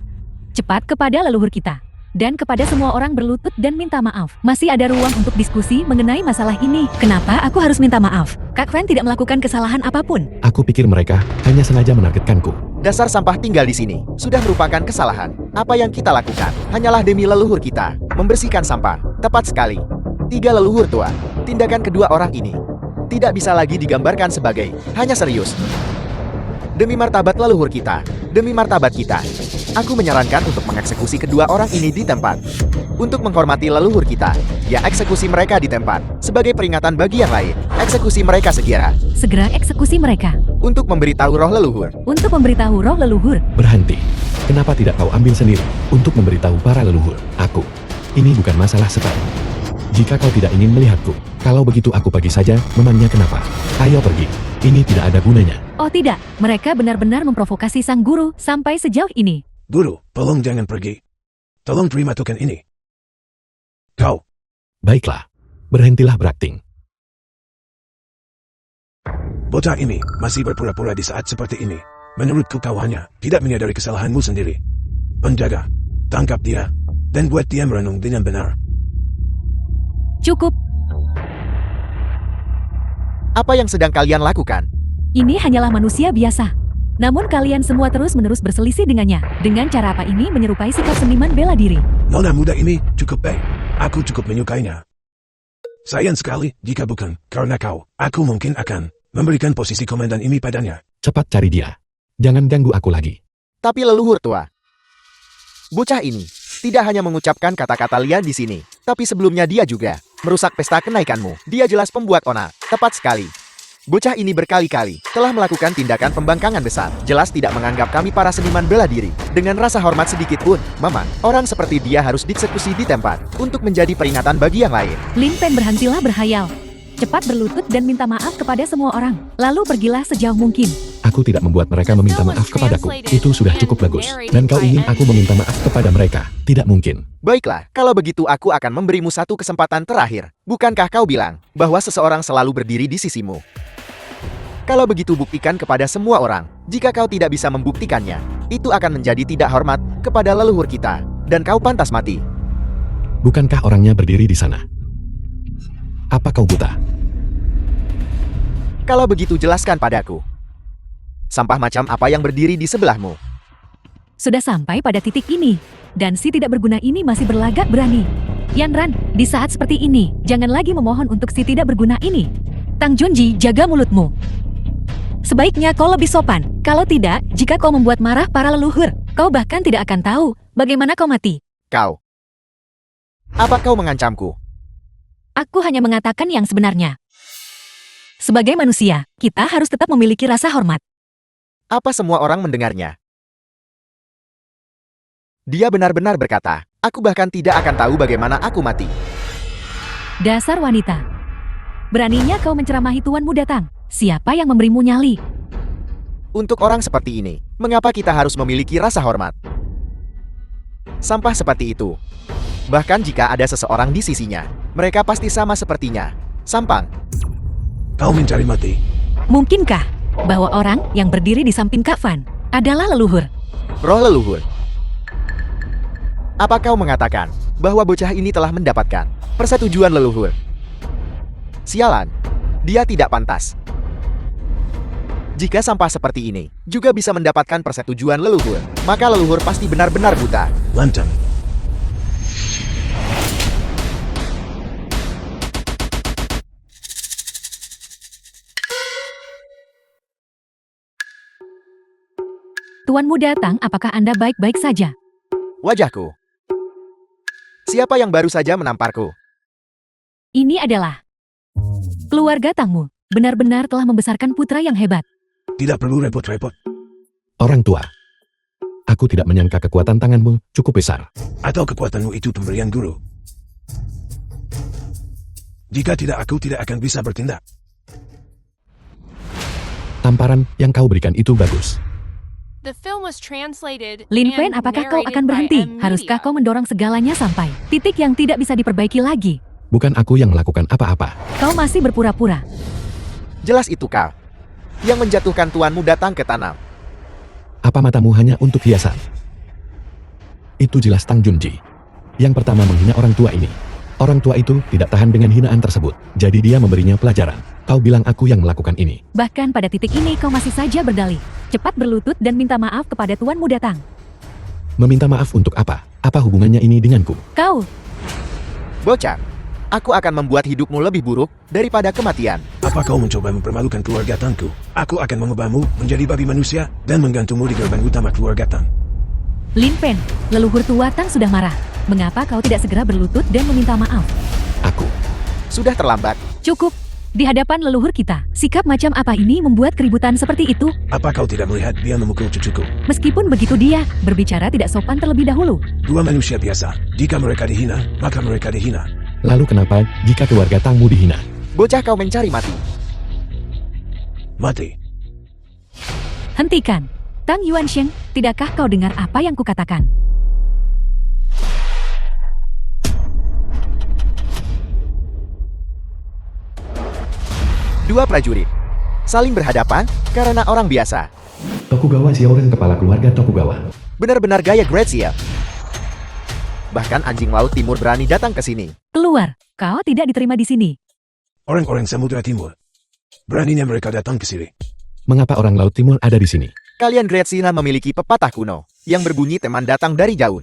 Cepat kepada leluhur kita. Dan kepada semua orang berlutut dan minta maaf. Masih ada ruang untuk diskusi mengenai masalah ini. Kenapa aku harus minta maaf? Kak Fan tidak melakukan kesalahan apapun. Aku pikir mereka hanya sengaja menargetkanku. Dasar sampah tinggal di sini sudah merupakan kesalahan. Apa yang kita lakukan hanyalah demi leluhur kita, membersihkan sampah. Tepat sekali. 3 leluhur tua. Tindakan kedua orang ini tidak bisa lagi digambarkan sebagai hanya serius. Demi martabat leluhur kita, demi martabat kita, aku menyarankan untuk mengeksekusi kedua orang ini di tempat. Untuk menghormati leluhur kita, ya eksekusi mereka di tempat. Sebagai peringatan bagi yang lain, eksekusi mereka segera. Segera eksekusi mereka. Untuk memberitahu roh leluhur. Untuk memberitahu roh leluhur. Berhenti. Kenapa tidak kau ambil sendiri untuk memberitahu para leluhur? Aku. Ini bukan masalah sepele. Jika kau tidak ingin melihatku, kalau begitu aku pergi saja, memangnya kenapa? Ayo pergi. Ini tidak ada gunanya. Oh tidak, mereka benar-benar memprovokasi sang guru sampai sejauh ini. Guru, tolong jangan pergi. Tolong terima token ini. Kau. Baiklah. Berhentilah berakting. Bocah ini masih berpura-pura di saat seperti ini. Menurutku kau hanya tidak menyadari kesalahanmu sendiri. Penjaga, tangkap dia, dan buat dia merenung dengan benar. Cukup, Apa yang sedang kalian lakukan? ini hanyalah manusia biasa. Namun kalian semua terus-menerus berselisih dengannya. Dengan cara apa ini menyerupai sikap seniman bela diri. Nona muda ini cukup baik. Aku cukup menyukainya. Sayang sekali, jika bukan karena kau, aku mungkin akan memberikan posisi komandan ini padanya. Cepat cari dia. Jangan ganggu aku lagi. Tapi leluhur tua. Bocah ini tidak hanya mengucapkan kata-kata liar di sini, tapi sebelumnya dia juga merusak pesta kenaikanmu. Dia jelas pembuat onar. Tepat sekali. Bocah ini berkali-kali telah melakukan tindakan pembangkangan besar. Jelas tidak menganggap kami para seniman bela diri. Dengan rasa hormat sedikit pun, memang orang seperti dia harus dieksekusi di tempat untuk menjadi peringatan bagi yang lain. Lin Pen, berhentilah berhayal. Cepat berlutut dan minta maaf kepada semua orang. Lalu pergilah sejauh mungkin. Aku tidak membuat mereka meminta maaf kepadaku. Itu sudah cukup bagus. Dan kau ingin aku meminta maaf kepada mereka? Tidak mungkin. Baiklah, kalau begitu aku akan memberimu satu kesempatan terakhir. Bukankah kau bilang bahwa seseorang selalu berdiri di sisimu? Kalau begitu buktikan kepada semua orang. Jika kau tidak bisa membuktikannya, itu akan menjadi tidak hormat kepada leluhur kita. Dan kau pantas mati. Bukankah orangnya berdiri di sana? Apa kau buta? Kalau begitu jelaskan padaku. Sampah macam apa yang berdiri di sebelahmu? Sudah sampai pada titik ini. Dan si tidak berguna ini masih berlagak berani. Yan Ran, di saat seperti ini, jangan lagi memohon untuk si tidak berguna ini. Tang Junji, jaga mulutmu. Sebaiknya kau lebih sopan. Kalau tidak, jika kau membuat marah para leluhur, kau bahkan tidak akan tahu bagaimana kau mati. Kau. Apa kau mengancamku? Aku hanya mengatakan yang sebenarnya. Sebagai manusia, kita harus tetap memiliki rasa hormat. Apa semua orang mendengarnya? Dia benar-benar berkata, aku bahkan tidak akan tahu bagaimana aku mati. Dasar wanita. Beraninya kau menceramahi tuanmu datang. Siapa yang memberimu nyali? Untuk orang seperti ini, mengapa kita harus memiliki rasa hormat? Sampah seperti itu. Bahkan jika ada seseorang di sisinya, mereka pasti sama sepertinya. Sampang. Kau mencari mati. Mungkinkah bahwa orang yang berdiri di samping Kak Fan adalah leluhur? Roh leluhur. Apa kau mengatakan bahwa bocah ini telah mendapatkan persetujuan leluhur? Sialan. Dia tidak pantas. Jika sampah seperti ini juga bisa mendapatkan persetujuan leluhur, maka leluhur pasti benar-benar buta. Lantang. Tuanmu datang, apakah Anda baik-baik saja? Wajahku. Siapa yang baru saja menamparku? Ini adalah keluarga Tangmu. Benar-benar telah membesarkan putra yang hebat. Tidak perlu repot-repot. Orang tua. Aku tidak menyangka kekuatan tanganmu cukup besar. Atau kekuatanmu itu pemberian guru. Jika tidak, aku tidak akan bisa bertindak. Tamparan yang kau berikan itu bagus. The film was translated Lin Fen, and apakah kau narrated akan by berhenti? M. Haruskah Media. kau mendorong segalanya sampai titik yang tidak bisa diperbaiki lagi? Bukan aku yang melakukan apa-apa. Kau masih berpura-pura. Jelas itu kau. Yang menjatuhkan tuanmu datang ke tanam. Apa matamu hanya untuk hiasan? Itu jelas Tang Junji. Yang pertama menghina orang tua ini. Orang tua itu tidak tahan dengan hinaan tersebut. Jadi dia memberinya pelajaran. Kau bilang aku yang melakukan ini. Bahkan pada titik ini kau masih saja berdalih. Cepat berlutut dan minta maaf kepada tuanmu datang. Meminta maaf untuk apa? Apa hubungannya ini denganku? Kau, Bocah, aku akan membuat hidupmu lebih buruk daripada kematian. Apa kau mencoba mempermalukan keluarga Tangku? Aku akan mengubahmu menjadi babi manusia dan menggantungmu di gerbang utama keluarga Tang. Lin Fen, leluhur tua Tang sudah marah. Mengapa kau tidak segera berlutut dan meminta maaf? Aku. Sudah terlambat. Cukup. Di hadapan leluhur kita, sikap macam apa ini membuat keributan seperti itu? Apa kau tidak melihat dia memukul cucuku? Meskipun begitu dia berbicara tidak sopan terlebih dahulu. Dua manusia biasa. Jika mereka dihina, maka mereka dihina. Lalu kenapa jika keluarga Tangmu dihina? Bocah kau mencari mati. Mati. Hentikan. Tang Yuansheng, tidakkah kau dengar apa yang kukatakan? Dua prajurit saling berhadapan karena orang biasa. Tokugawa Xiaoren, kepala keluarga Tokugawa. Benar-benar gaya Gracia. Bahkan anjing laut timur berani datang ke sini. Keluar. Kau tidak diterima di sini. Orang-orang Samudra Timur. Beraninya mereka datang ke sini. Mengapa orang Laut Timur ada di sini? Kalian Gracia memiliki pepatah kuno yang berbunyi teman datang dari jauh.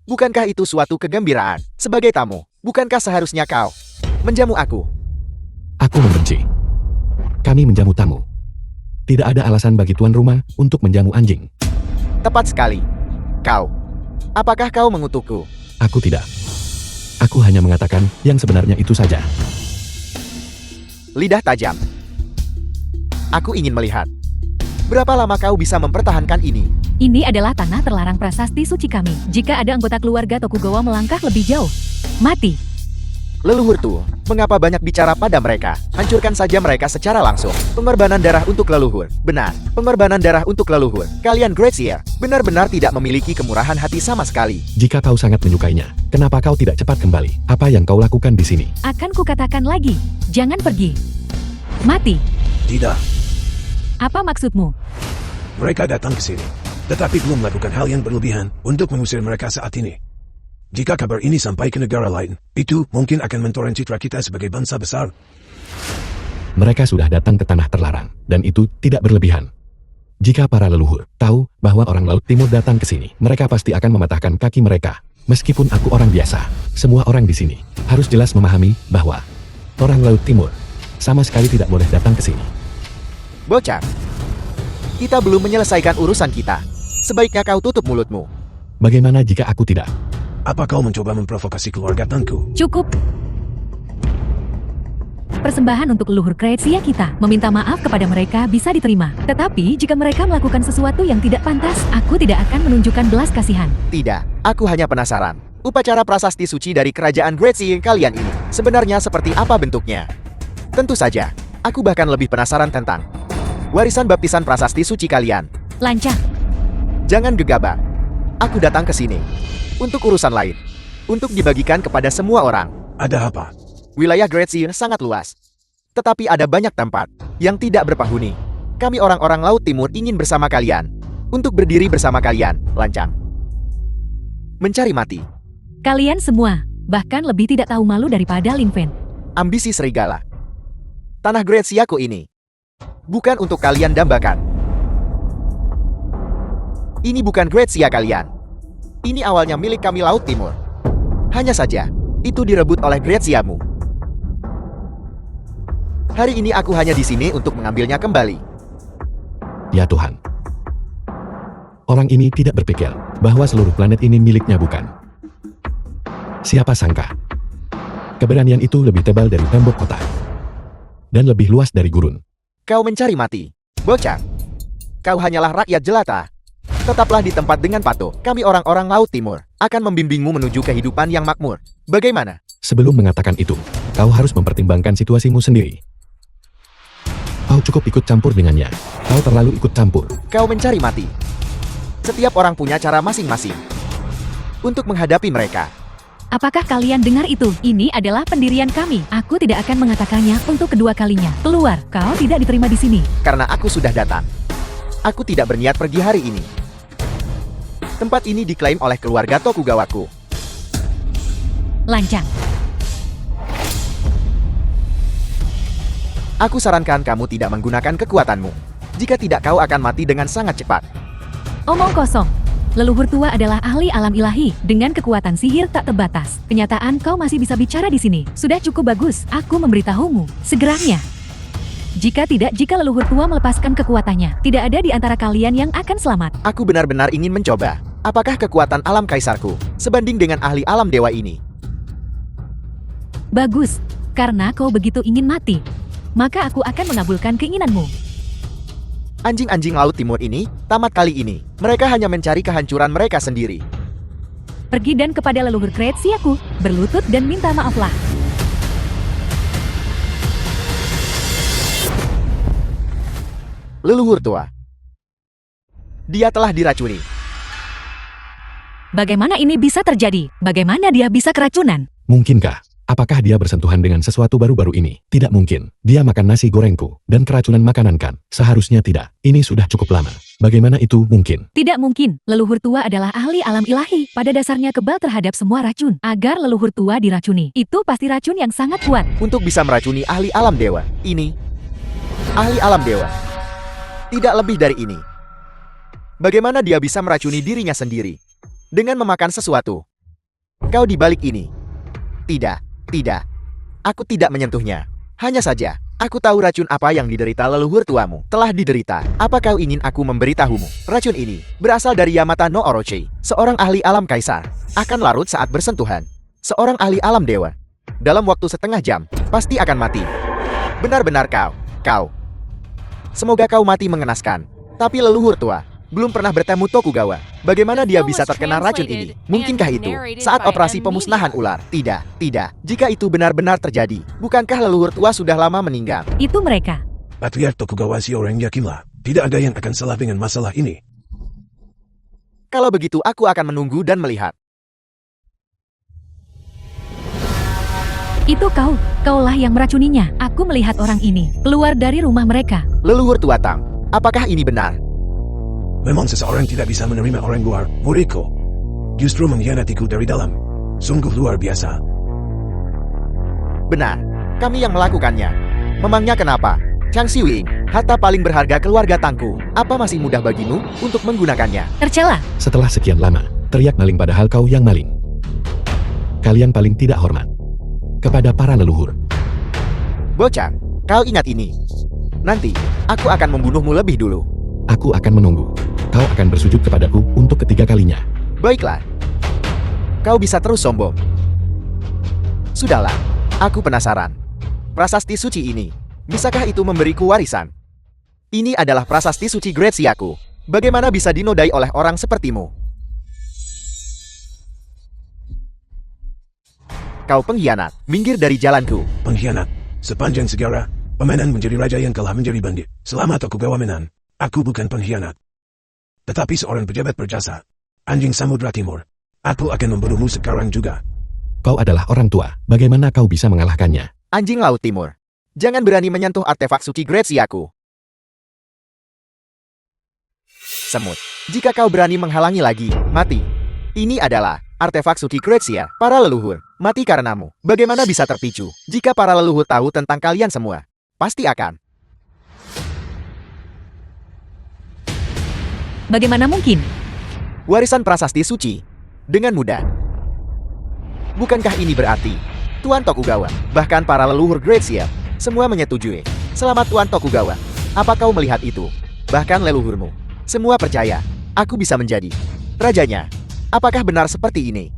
Bukankah itu suatu kegembiraan? Sebagai tamu, bukankah seharusnya kau menjamu aku? Aku membenci. Kami menjamu tamu. Tidak ada alasan bagi tuan rumah untuk menjamu anjing. Tepat sekali. Kau. Apakah kau mengutukku? Aku tidak. Aku hanya mengatakan yang sebenarnya itu saja. Lidah tajam. Aku ingin melihat. Berapa lama kau bisa mempertahankan ini? Ini adalah tanah terlarang prasasti suci kami. Jika ada anggota keluarga Tokugawa melangkah lebih jauh, mati. Leluhur tuh, mengapa banyak bicara pada mereka? Hancurkan saja mereka secara langsung. Pengorbanan darah untuk leluhur. Benar, pengorbanan darah untuk leluhur. Kalian Gracia benar-benar tidak memiliki kemurahan hati sama sekali. Jika kau sangat menyukainya, kenapa kau tidak cepat kembali? Apa yang kau lakukan di sini? Akan kukatakan lagi, jangan pergi. Mati. Tidak. Apa maksudmu? Mereka datang ke sini. Tetapi belum melakukan hal yang berlebihan untuk mengusir mereka saat ini. Jika kabar ini sampai ke negara lain, itu mungkin akan mentoreng citra kita sebagai bangsa besar. Mereka sudah datang ke tanah terlarang, dan itu tidak berlebihan. Jika para leluhur tahu bahwa orang Laut Timur datang ke sini, mereka pasti akan mematahkan kaki mereka. Meskipun aku orang biasa, semua orang di sini harus jelas memahami bahwa orang Laut Timur sama sekali tidak boleh datang ke sini. Bocah, kita belum menyelesaikan urusan kita. Sebaiknya kau tutup mulutmu. Bagaimana jika aku tidak? Apa kau mencoba memprovokasi keluarga Tangku? Cukup. Persembahan untuk leluhur Gracia kita, meminta maaf kepada mereka bisa diterima. Tetapi jika mereka melakukan sesuatu yang tidak pantas, aku tidak akan menunjukkan belas kasihan. Tidak, aku hanya penasaran. Upacara prasasti suci dari kerajaan Gracia kalian ini sebenarnya seperti apa bentuknya? Tentu saja, aku bahkan lebih penasaran tentang warisan baptisan prasasti suci kalian. Lancang. Jangan gegabah. Aku datang ke sini untuk urusan lain, untuk dibagikan kepada semua orang. Ada apa? Wilayah Gracia sangat luas, tetapi ada banyak tempat yang tidak berpenghuni. Kami orang-orang Laut Timur ingin bersama kalian, untuk berdiri bersama kalian, lancang. Mencari mati, Kalian semua, bahkan lebih tidak tahu malu daripada Lin Fen. ambisi serigala. Tanah Graciaku ini bukan untuk kalian dambakan. Ini bukan Gracia kalian. Ini awalnya milik kami Laut Timur. Hanya saja, itu direbut oleh Graciamu. Hari ini aku hanya di sini untuk mengambilnya kembali. Ya Tuhan. Orang ini tidak berpikir bahwa seluruh planet ini miliknya, bukan? Siapa sangka? Keberanian itu lebih tebal dari tembok kota. Dan lebih luas dari gurun. Kau mencari mati. Bocah. Kau hanyalah rakyat jelata. Tetaplah di tempat dengan patuh. Kami orang-orang Laut Timur akan membimbingmu menuju kehidupan yang makmur. Bagaimana? Sebelum mengatakan itu, kau harus mempertimbangkan situasimu sendiri. Kau cukup ikut campur dengannya. Kau terlalu ikut campur. Kau mencari mati. Setiap orang punya cara masing-masing untuk menghadapi mereka. Apakah kalian dengar itu? Ini adalah pendirian kami. Aku tidak akan mengatakannya untuk kedua kalinya. Keluar, kau tidak diterima di sini. Karena aku sudah datang. Aku tidak berniat pergi hari ini. Tempat ini diklaim oleh keluarga Tokugawaku. Lancang. Aku sarankan kamu tidak menggunakan kekuatanmu. Jika tidak, kau akan mati dengan sangat cepat. Omong kosong. Leluhur tua adalah ahli alam ilahi dengan kekuatan sihir tak terbatas. Kenyataan kau masih bisa bicara di sini. Sudah cukup bagus. Aku memberitahumu. Segeranya. Jika leluhur tua melepaskan kekuatannya, tidak ada di antara kalian yang akan selamat. Aku benar-benar ingin mencoba. Apakah kekuatan alam kaisarku sebanding dengan ahli alam dewa ini? Bagus. Karena kau begitu ingin mati, maka aku akan mengabulkan keinginanmu. Anjing-anjing Laut Timur ini, tamat kali ini. Mereka hanya mencari kehancuran mereka sendiri. Pergi dan kepada leluhur Kreatsiaku, berlutut dan minta maaflah. Leluhur tua. Dia telah diracuni. Bagaimana ini bisa terjadi? Bagaimana dia bisa keracunan? Mungkinkah? Apakah dia bersentuhan dengan sesuatu baru-baru ini? Tidak mungkin. Dia makan nasi gorengku dan keracunan makanan kan? Seharusnya tidak. Ini sudah cukup lama. Bagaimana itu mungkin? Tidak mungkin. Leluhur tua adalah ahli alam ilahi. Pada dasarnya kebal terhadap semua racun. Agar leluhur tua diracuni, itu pasti racun yang sangat kuat. Untuk bisa meracuni ahli alam dewa ini. Ahli alam dewa. Tidak lebih dari ini. Bagaimana dia bisa meracuni dirinya sendiri dengan memakan sesuatu? Kau di balik ini. Tidak, aku tidak menyentuhnya. Hanya saja, aku tahu racun apa yang diderita leluhur tuamu. Telah diderita. Apa kau ingin aku memberitahumu? Racun ini berasal dari Yamata no Orochi, seorang ahli alam kaisar. Akan larut saat bersentuhan. Seorang ahli alam dewa. Dalam waktu setengah jam, pasti akan mati. Benar-benar kau. Semoga kau mati mengenaskan. Tapi leluhur tua belum pernah bertemu Tokugawa. Bagaimana dia bisa terkena racun ini? Mungkinkah itu saat operasi pemusnahan ular? Tidak. Jika itu benar-benar terjadi, bukankah leluhur tua sudah lama meninggal? Itu mereka. Patriark Tokugawa si orang yakinlah. Tidak ada yang akan salah dengan masalah ini. Kalau begitu aku akan menunggu dan melihat. Itu kaulah yang meracuninya. Aku melihat orang ini keluar dari rumah mereka. Leluhur tua Tang, apakah ini benar? Memang seseorang tidak bisa menerima orang luar, muridku. Justru mengkhianatiku dari dalam. Sungguh luar biasa. Benar, kami yang melakukannya. Memangnya kenapa? Chang Siwing, harta paling berharga keluarga Tangku. Apa masih mudah bagimu untuk menggunakannya? Tercela. Setelah sekian lama, teriak maling padahal kau yang maling. Kalian paling tidak hormat kepada para leluhur. Bocah, kau ingat ini. Nanti, aku akan membunuhmu lebih dulu. Aku akan menunggu. Kau akan bersujud kepadaku untuk ketiga kalinya. Baiklah. Kau bisa terus sombong. Sudahlah, aku penasaran. Prasasti suci ini, bisakah itu memberiku warisan? Ini adalah prasasti suci Gretsiaku. Bagaimana bisa dinodai oleh orang sepertimu? Kau pengkhianat, minggir dari jalanku. Pengkhianat. Sepanjang sejarah, Pamenan menjadi raja yang kalah menjadi bandit. Selama Tokugawa Menan, aku bukan pengkhianat. Tetapi seorang pejabat berjasa. Anjing Samudra Timur. Aku akan membunuhmu sekarang juga. Kau adalah orang tua. Bagaimana kau bisa mengalahkannya? Anjing Laut Timur. Jangan berani menyentuh artefak suci Gretsiaku. Semut. Jika kau berani menghalangi lagi, mati. Ini adalah artefak suci Gretsia. Para leluhur, mati karenamu. Bagaimana bisa terpicu? Jika para leluhur tahu tentang kalian semua, pasti akan. Bagaimana mungkin? Warisan prasasti suci. Dengan mudah. Bukankah ini berarti Tuan Tokugawa, bahkan para leluhur Gretsia, semua menyetujui? Selamat Tuan Tokugawa. Apa kau melihat itu? Bahkan leluhurmu. Semua percaya, aku bisa menjadi rajanya. Apakah benar seperti ini?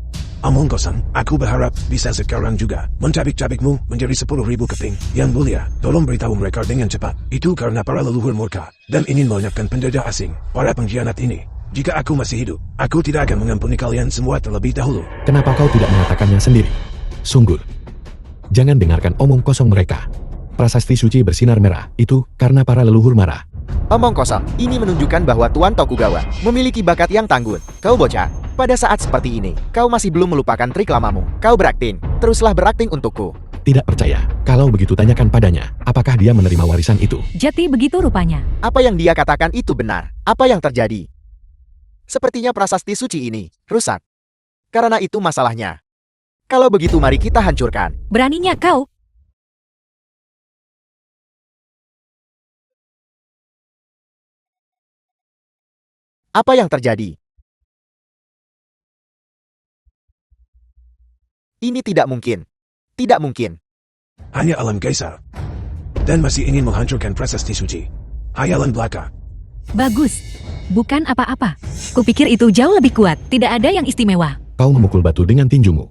Omong kosong, aku berharap bisa sekarang juga mencabik-cabikmu menjadi 10.000 keping. Yang mulia, tolong beritahu mereka dengan cepat. Itu karena para leluhur murka dan ingin melenyapkan penjajah asing. Para pengkhianat ini Jika aku masih hidup, aku tidak akan mengampuni kalian semua terlebih dahulu. Kenapa kau tidak mengatakannya sendiri? Sungguh. Jangan dengarkan omong kosong mereka. Prasasti suci bersinar merah, itu karena para leluhur marah. Omong kosong, ini menunjukkan bahwa Tuan Tokugawa memiliki bakat yang tangguh. Kau bocah, pada saat seperti ini, kau masih belum melupakan trik lamamu. Kau berakting, teruslah berakting untukku. Tidak percaya. Kalau begitu tanyakan padanya, apakah dia menerima warisan itu? Jati begitu rupanya. Apa yang dia katakan itu benar. Apa yang terjadi? Sepertinya prasasti suci ini rusak. Karena itu masalahnya. Kalau begitu mari kita hancurkan. Beraninya kau. Apa yang terjadi? Ini tidak mungkin. Tidak mungkin. Hanya alam kaisar. Dan masih ingin menghancurkan prasasti suci. Hayalan belaka. Bagus. Bukan apa-apa. Kupikir itu jauh lebih kuat. Tidak ada yang istimewa. Kau memukul batu dengan tinjumu.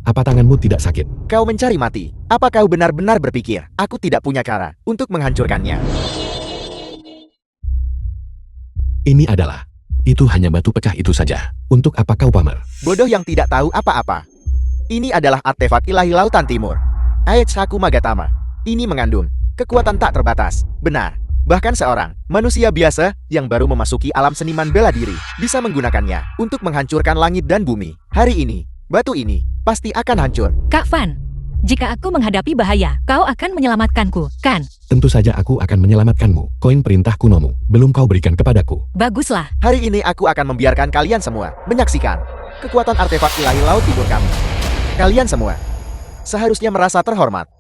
Apa tanganmu tidak sakit? Kau mencari mati. Apa kau benar-benar berpikir aku tidak punya cara untuk menghancurkannya? Ini adalah. Itu hanya batu pecah itu saja. Untuk apa kau pamer? Bodoh yang tidak tahu apa-apa. Ini adalah artefak ilahi Lautan Timur. Ayat Saku Magatama. Ini mengandung kekuatan tak terbatas. Benar. Bahkan seorang manusia biasa yang baru memasuki alam seniman bela diri bisa menggunakannya untuk menghancurkan langit dan bumi. Hari ini, batu ini pasti akan hancur. Kak Fan, jika aku menghadapi bahaya, kau akan menyelamatkanku, kan? Tentu saja aku akan menyelamatkanmu. Koin perintah kunomu belum kau berikan kepadaku. Baguslah. Hari ini aku akan membiarkan kalian semua menyaksikan kekuatan artefak ilahi Laut Timur kami. Kalian semua seharusnya merasa terhormat.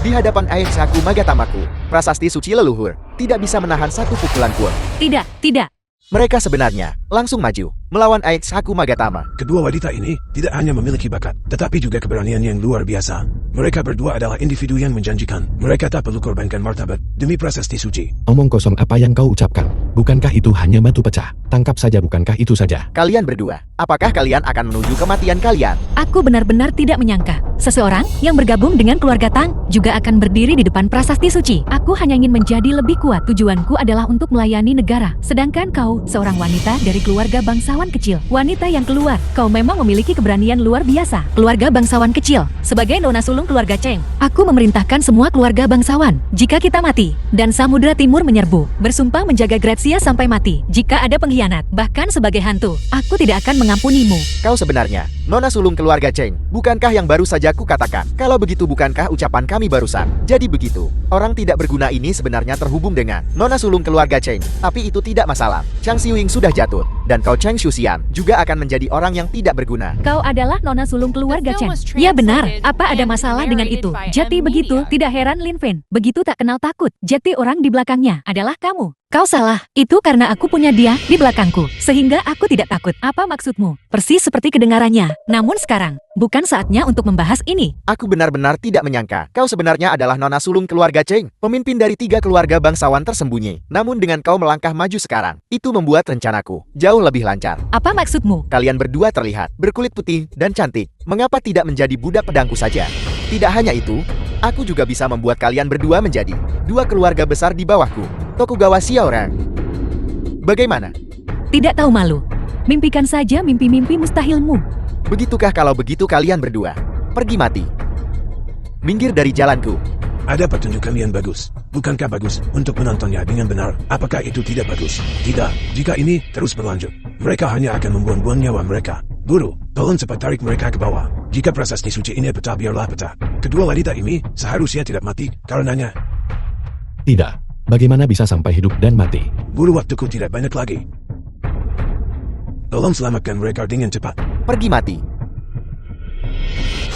Di hadapan Ayat Saku Magatamaku, prasasti suci leluhur tidak bisa menahan satu pukulan pun. Tidak, tidak. Mereka sebenarnya langsung maju melawan Ayat Saku Magatama. Kedua wanita ini tidak hanya memiliki bakat, tetapi juga keberanian yang luar biasa. Mereka berdua adalah individu yang menjanjikan. Mereka tak perlu korbankan martabat demi prasasti suci. Omong kosong apa yang kau ucapkan? Bukankah itu hanya batu pecah? Tangkap saja, bukankah itu saja? Kalian berdua, apakah kalian akan menuju kematian kalian? Aku benar-benar tidak menyangka. Seseorang yang bergabung dengan keluarga Tang juga akan berdiri di depan prasasti suci. Aku hanya ingin menjadi lebih kuat. Tujuanku adalah untuk melayani negara. Sedangkan kau, seorang wanita dari keluarga bangsawan kecil. Wanita yang keluar, kau memang memiliki keberanian luar biasa. Keluarga bangsawan kecil. Sebagai nona sulung keluarga Cheng, aku memerintahkan semua keluarga bangsawan. Jika kita mati, dan Samudra Timur menyerbu, bersumpah menjaga Grazia sampai mati. Jika ada pengkhianat, bahkan sebagai hantu, aku tidak akan mengampunimu. Kau sebenarnya nona sulung keluarga Cheng, bukankah yang baru saja kukatakan? Kalau begitu bukankah ucapan kami barusan? Jadi begitu, orang tidak berguna ini sebenarnya terhubung dengan nona sulung keluarga Cheng. Tapi itu tidak masalah. Chang Xiuying sudah jatuh, dan kau Cheng Shuxian juga akan menjadi orang yang tidak berguna. Kau adalah nona sulung keluarga Chen. Ya benar, apa ada masalah dengan itu? Jati begitu, tidak heran Lin Fen. Begitu tak kenal takut. Jati orang di belakangnya adalah kamu. Kau salah, itu karena aku punya dia di belakangku, sehingga aku tidak takut. Apa maksudmu? Persis seperti kedengarannya. Namun sekarang, bukan saatnya untuk membahas ini. Aku benar-benar tidak menyangka kau sebenarnya adalah nona sulung keluarga Cheng, pemimpin dari 3 keluarga bangsawan tersembunyi. Namun dengan kau melangkah maju sekarang, itu membuat rencanaku jauh lebih lancar. Apa maksudmu? Kalian berdua terlihat berkulit putih dan cantik. Mengapa tidak menjadi budak pedangku saja? Tidak hanya itu, aku juga bisa membuat kalian berdua menjadi 2 keluarga besar di bawahku. Tokugawa Xiaorang. Bagaimana? Tidak tahu malu. Mimpikan saja mimpi-mimpi mustahilmu. Begitukah kalau begitu kalian berdua? Pergi mati. Minggir dari jalanku. Ada pertunjukan yang bagus. Bukankah bagus untuk menontonnya dengan benar? Apakah itu tidak bagus? Tidak. Jika ini terus berlanjut, mereka hanya akan membuang-buang nyawa mereka. Guru, tolong cepat tarik mereka ke bawah. Jika prasasti suci ini pecah, biarlah pecah. Kedua wanita ini seharusnya tidak mati karenanya. Tidak. Bagaimana bisa sampai hidup dan mati? Guru, waktuku tidak banyak lagi. Tolong selamatkan mereka dengan cepat. Pergi mati.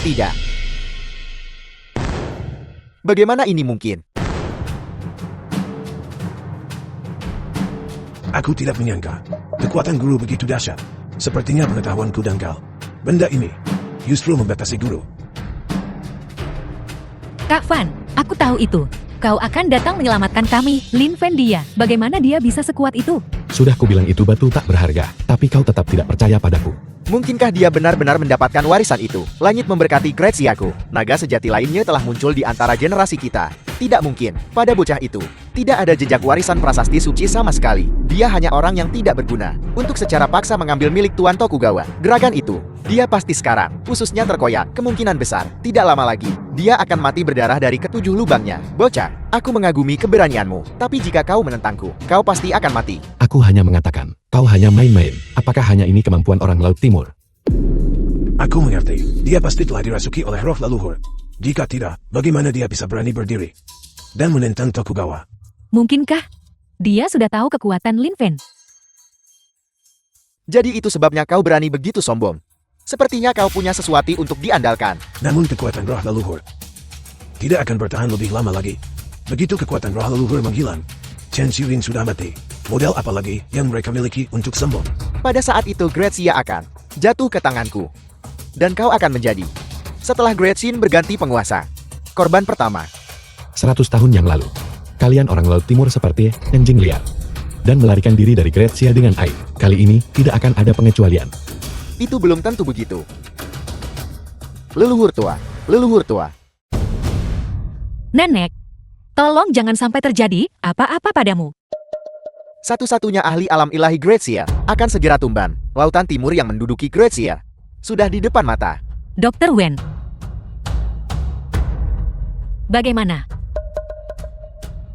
Tidak. Bagaimana ini mungkin? Aku tidak menyangka. Kekuatan guru begitu dahsyat. Sepertinya pengetahuanku dangkal. Benda ini justru membatasi guru. Kak Fan, aku tahu itu. Kau akan datang menyelamatkan kami, Lin Fen dia. Bagaimana dia bisa sekuat itu? Sudah kubilang itu batu tak berharga, tapi kau tetap tidak percaya padaku. Mungkinkah dia benar-benar mendapatkan warisan itu? Langit memberkati Graziaku. Naga sejati lainnya telah muncul di antara generasi kita. Tidak mungkin. Pada bocah itu, tidak ada jejak warisan prasasti suci sama sekali. Dia hanya orang yang tidak berguna untuk secara paksa mengambil milik Tuan Tokugawa. Gerakan itu, dia pasti sekarang. Ususnya terkoyak. Kemungkinan besar, tidak lama lagi, dia akan mati berdarah dari ketujuh lubangnya. Bocah, aku mengagumi keberanianmu. Tapi jika kau menentangku, kau pasti akan mati. Aku hanya mengatakan, kau hanya main-main. Apakah hanya ini kemampuan orang Laut Timur? Aku mengerti. Dia pasti telah dirasuki oleh roh leluhur. Jika tidak, bagaimana dia bisa berani berdiri dan menentang Tokugawa? Mungkinkah dia sudah tahu kekuatan Lin Fen? Jadi itu sebabnya kau berani begitu sombong. Sepertinya kau punya sesuatu untuk diandalkan. Namun kekuatan roh leluhur tidak akan bertahan lebih lama lagi. Begitu kekuatan roh leluhur menghilang, Chen Xiuyin sudah mati. Modal apa lagi yang mereka miliki untuk sembuh? Pada saat itu Grazia akan jatuh ke tanganku. Dan kau akan menjadi, setelah Gretchen berganti penguasa, korban pertama. 100 tahun yang lalu, kalian orang Laut Timur seperti anjing liar. Dan melarikan diri dari Grazia dengan air. Kali ini, tidak akan ada pengecualian. Itu belum tentu begitu. Leluhur tua, leluhur tua. Nenek, tolong jangan sampai terjadi apa-apa padamu. Satu-satunya ahli alam ilahi Grazia akan segera tumban. Lautan Timur yang menduduki Grazia sudah di depan mata. Dr. Wen. Bagaimana?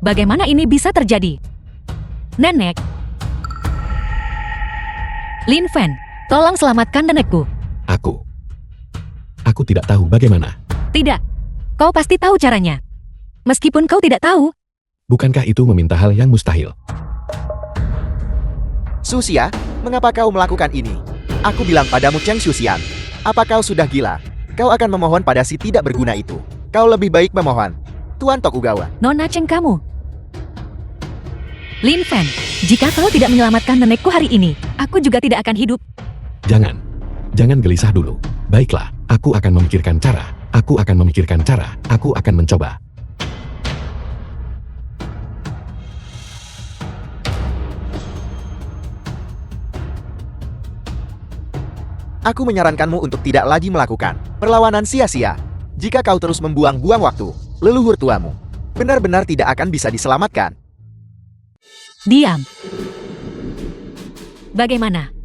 Bagaimana ini bisa terjadi? Nenek. Lin Fen, tolong selamatkan nenekku. Aku tidak tahu bagaimana. Tidak. Kau pasti tahu caranya. Meskipun kau tidak tahu. Bukankah itu meminta hal yang mustahil? Susia, mengapa kau melakukan ini? Aku bilang padamu Cheng Xuxian. Apa kau sudah gila? Kau akan memohon pada si tidak berguna itu. Kau lebih baik memohon Tuan Tokugawa. Nona Cheng kamu. Lin Fen, jika kau tidak menyelamatkan nenekku hari ini, aku juga tidak akan hidup. Jangan gelisah dulu. Baiklah, aku akan memikirkan cara. Aku akan mencoba. Aku menyarankanmu untuk tidak lagi melakukan perlawanan sia-sia. Jika kau terus membuang-buang waktu, leluhur tuamu benar-benar tidak akan bisa diselamatkan. Diam. Bagaimana?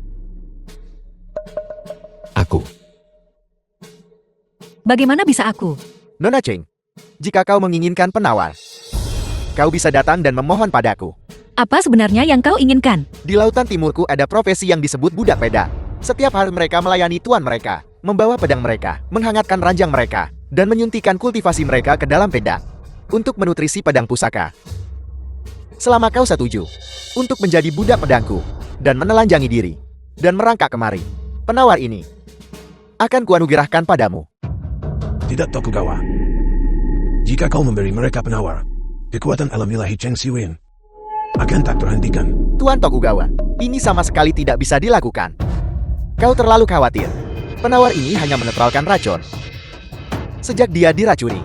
Bagaimana bisa aku? Nona Cheng, jika kau menginginkan penawar, kau bisa datang dan memohon padaku. Apa sebenarnya yang kau inginkan? Di Lautan Timurku ada profesi yang disebut budak pedang. Setiap hari mereka melayani tuan mereka, membawa pedang mereka, menghangatkan ranjang mereka, dan menyuntikkan kultivasi mereka ke dalam pedang untuk menutrisi pedang pusaka. Selama kau setuju untuk menjadi budak pedangku dan menelanjangi diri dan merangkak kemari, penawar ini akan kuanugerahkan padamu. Tidak, Tokugawa. Jika kau memberi mereka penawar, kekuatan alam ilahi Cheng Xiuyin akan tak terhentikan. Tuan Tokugawa, ini sama sekali tidak bisa dilakukan. Kau terlalu khawatir. Penawar ini hanya menetralkan racun. Sejak dia diracuni,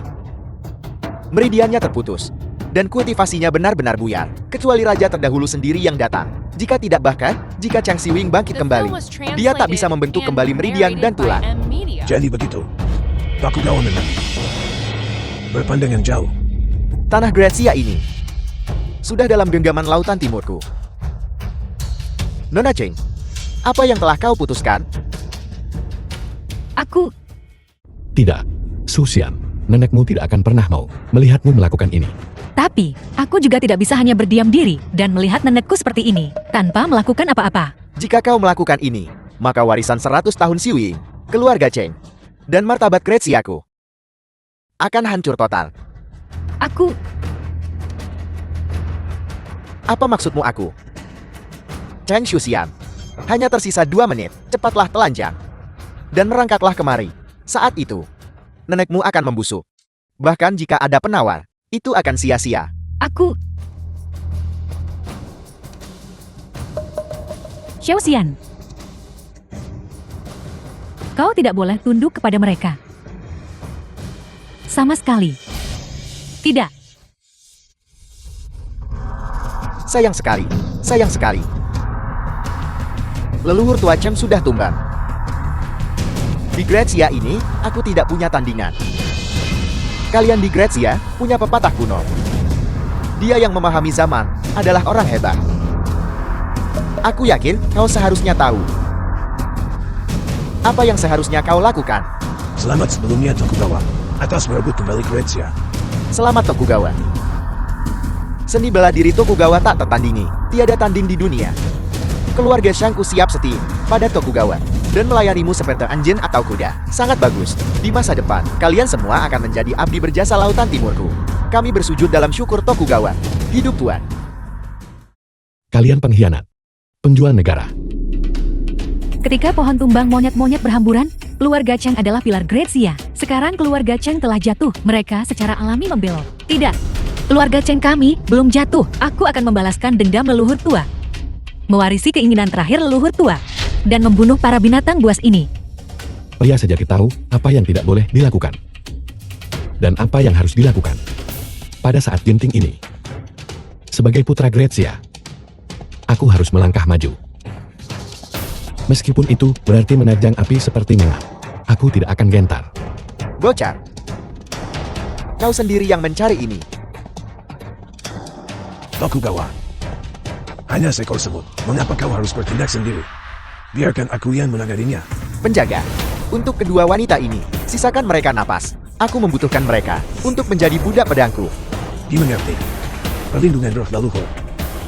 meridiannya terputus, dan kultivasinya benar-benar buyar, kecuali raja terdahulu sendiri yang datang. Jika tidak bahkan, jika Cheng Xiuyin bangkit kembali, dia tak bisa membentuk kembali meridian dan tulang. Jadi begitu. Tokugawa menang. Berpandangan jauh. Tanah Grazia ini sudah dalam genggaman Lautan Timurku. Nona Cheng, apa yang telah kau putuskan? Aku... Tidak, Xuxian, nenekmu tidak akan pernah mau melihatmu melakukan ini. Tapi, aku juga tidak bisa hanya berdiam diri dan melihat nenekku seperti ini, tanpa melakukan apa-apa. Jika kau melakukan ini, maka warisan 100 tahun Xiuyin, keluarga Cheng, dan martabat Graziaku akan hancur total. Aku... Apa maksudmu aku? Cheng Xuxian, hanya tersisa 2 menit, cepatlah telanjang. Dan merangkaklah kemari. Saat itu, nenekmu akan membusuk. Bahkan jika ada penawar, itu akan sia-sia. Aku... Xiaoxian. Kau tidak boleh tunduk kepada mereka. Sama sekali. Tidak. Sayang sekali, sayang sekali. Leluhur tua Cheng sudah tumbang. Di Grazia ini, aku tidak punya tandingan. Kalian di Grazia punya pepatah kuno. Dia yang memahami zaman adalah orang hebat. Aku yakin kau seharusnya tahu. Apa yang seharusnya kau lakukan? Selamat sebelumnya Tokugawa, atas merebut kembali Grazia. Selamat Tokugawa. Seni bela diri Tokugawa tak tertandingi, tiada tanding di dunia. Keluarga Shangku siap setia pada Tokugawa dan melayanimu seperti anjing atau kuda. Sangat bagus. Di masa depan, kalian semua akan menjadi abdi berjasa lautan timurku. Kami bersujud dalam syukur Tokugawa. Hidup Tuan. Kalian pengkhianat. Penjual negara. Ketika pohon tumbang monyet-monyet berhamburan, keluarga Cheng adalah pilar Grazia. Sekarang keluarga Cheng telah jatuh. Mereka secara alami membelot. Tidak. Keluarga Cheng kami belum jatuh. Aku akan membalaskan dendam leluhur tua. Mewarisi keinginan terakhir leluhur tua. Dan membunuh para binatang buas ini. Pria sejati tahu apa yang tidak boleh dilakukan. Dan apa yang harus dilakukan. Pada saat genting ini. Sebagai putra Grazia, aku harus melangkah maju. Meskipun itu berarti menerjang api seperti mengat. Aku tidak akan gentar. Bocah. Kau sendiri yang mencari ini. Tokugawa. Hanya seekor semut. Mengapa kau harus bertindak sendiri? Biarkan aku yang menanganinya. Penjaga. Untuk kedua wanita ini, sisakan mereka napas. Aku membutuhkan mereka untuk menjadi budak pedangku. Dimengerti. Perlindungan roh leluhur.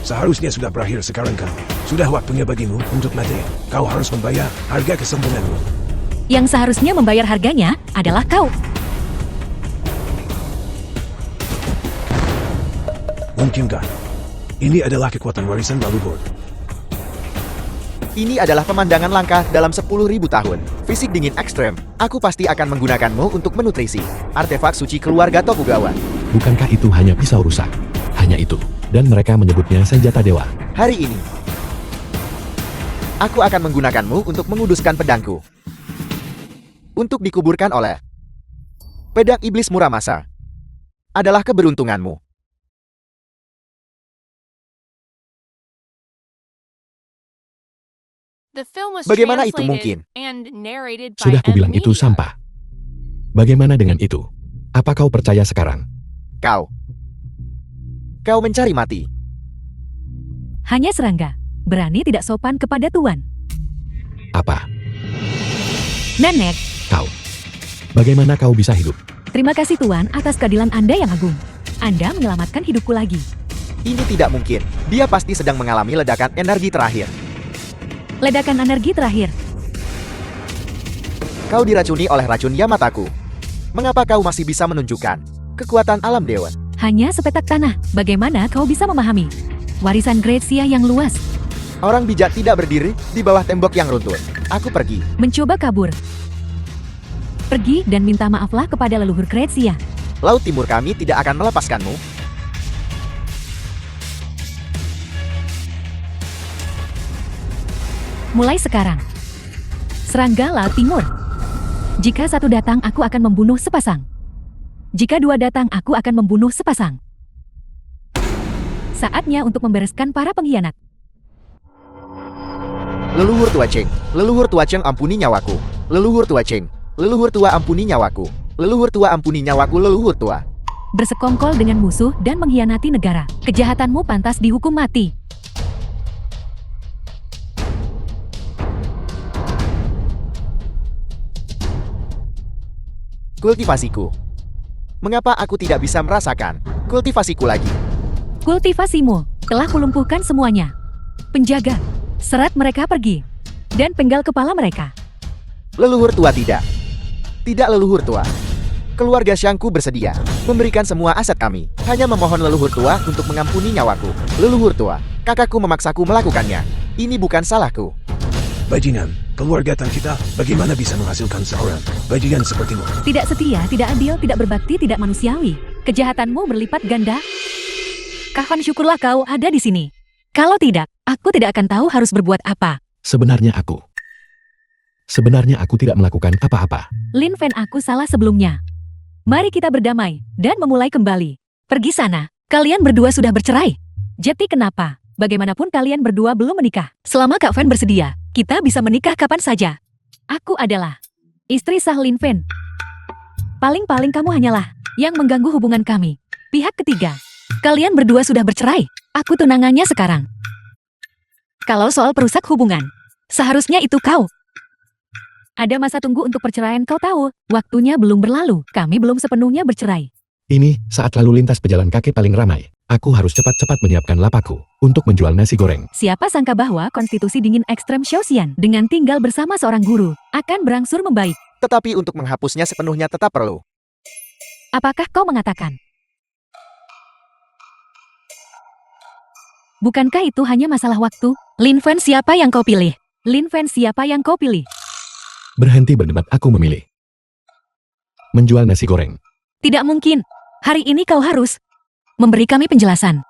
Seharusnya sudah berakhir sekarang kan. Sudah waktunya bagimu untuk mati. Kau harus membayar harga kesombonganmu. Yang seharusnya membayar harganya adalah kau. Mungkinkah? Ini adalah kekuatan warisan leluhur. Ini adalah pemandangan langka dalam 10.000 tahun. Fisik dingin ekstrem. Aku pasti akan menggunakanmu untuk menutrisi artefak suci keluarga Tokugawa. Bukankah itu hanya pisau rusak? Hanya itu. Dan mereka menyebutnya senjata dewa. Hari ini, aku akan menggunakanmu untuk menguduskan pedangku. Untuk dikuburkan oleh pedang iblis Muramasa. Adalah keberuntunganmu. The film was Bagaimana itu translated mungkin? and narrated by Sudah kubilang itu Amnesia. sampah. Bagaimana dengan itu? Apa kau percaya sekarang? Kau mencari mati. Hanya serangga. Berani tidak sopan kepada tuan. Apa? Nenek, Kau? Bagaimana kau bisa hidup? terima kasih tuan atas keadilan Anda yang agung. Anda menyelamatkan hidupku lagi. Ini tidak mungkin. Dia pasti sedang mengalami ledakan energi terakhir. Ledakan energi terakhir. Kau diracuni oleh racun Yamataku. Mengapa kau masih bisa menunjukkan kekuatan alam dewa? Hanya sepetak tanah. Bagaimana kau bisa memahami? Warisan Grazia yang luas. Orang bijak tidak berdiri di bawah tembok yang runtuh. Aku pergi. Mencoba kabur. Pergi dan minta maaflah kepada leluhur Grazia. Laut Timur kami tidak akan melepaskanmu. Mulai sekarang. Serangga Laut Timur. Jika satu datang, aku akan membunuh sepasang. Jika dua datang, aku akan membunuh sepasang. Saatnya untuk membereskan para pengkhianat. Leluhur tua Cheng. Leluhur tua Cheng ampuni nyawaku. Leluhur tua Cheng. Leluhur tua ampuni nyawaku. Leluhur tua ampuni nyawaku leluhur tua. Bersekongkol dengan musuh dan mengkhianati negara. Kejahatanmu pantas dihukum mati. Kultivasiku. Mengapa aku tidak bisa merasakan kultivasiku lagi? Kultivasimu telah kulumpuhkan semuanya. Penjaga, serat mereka pergi. Dan penggal kepala mereka. Leluhur tua tidak. Tidak leluhur tua. Keluarga Shangku bersedia memberikan semua aset kami. Hanya memohon leluhur tua untuk mengampuni nyawaku. Leluhur tua, kakakku memaksaku melakukannya. Ini bukan salahku. Bajingan, keluarga Tan kita bagaimana bisa menghasilkan seorang bajingan sepertimu? Tidak setia, tidak adil, tidak berbakti, tidak manusiawi. Kejahatanmu berlipat ganda. Kapan syukurlah kau ada di sini. Kalau tidak, aku tidak akan tahu harus berbuat apa. Sebenarnya aku tidak melakukan apa-apa. Lin Fen, aku salah sebelumnya. Mari kita berdamai dan memulai kembali. Pergi sana. Kalian berdua sudah bercerai. Jadi kenapa? Bagaimanapun kalian berdua belum menikah. Selama Kak Fen bersedia, kita bisa menikah kapan saja. Aku adalah istri sah Lin Fen. Paling-paling kamu hanyalah yang mengganggu hubungan kami. Pihak ketiga. Kalian berdua sudah bercerai. Aku tunangannya sekarang. Kalau soal perusak hubungan, seharusnya itu kau. Ada masa tunggu untuk perceraian, kau tahu. Waktunya belum berlalu. Kami belum sepenuhnya bercerai. Ini saat lalu lintas pejalan kaki paling ramai. Aku harus cepat-cepat menyiapkan lapakku untuk menjual nasi goreng. Siapa sangka bahwa konstitusi dingin ekstrem Xiaoxian dengan tinggal bersama seorang guru akan berangsur membaik. Tetapi untuk menghapusnya sepenuhnya tetap perlu. Apakah kau mengatakan? Bukankah itu hanya masalah waktu? Lin Fen, siapa yang kau pilih? Lin Fen, siapa yang kau pilih? Berhenti berdebat, aku memilih menjual nasi goreng. Tidak mungkin. Hari ini kau harus memberi kami penjelasan.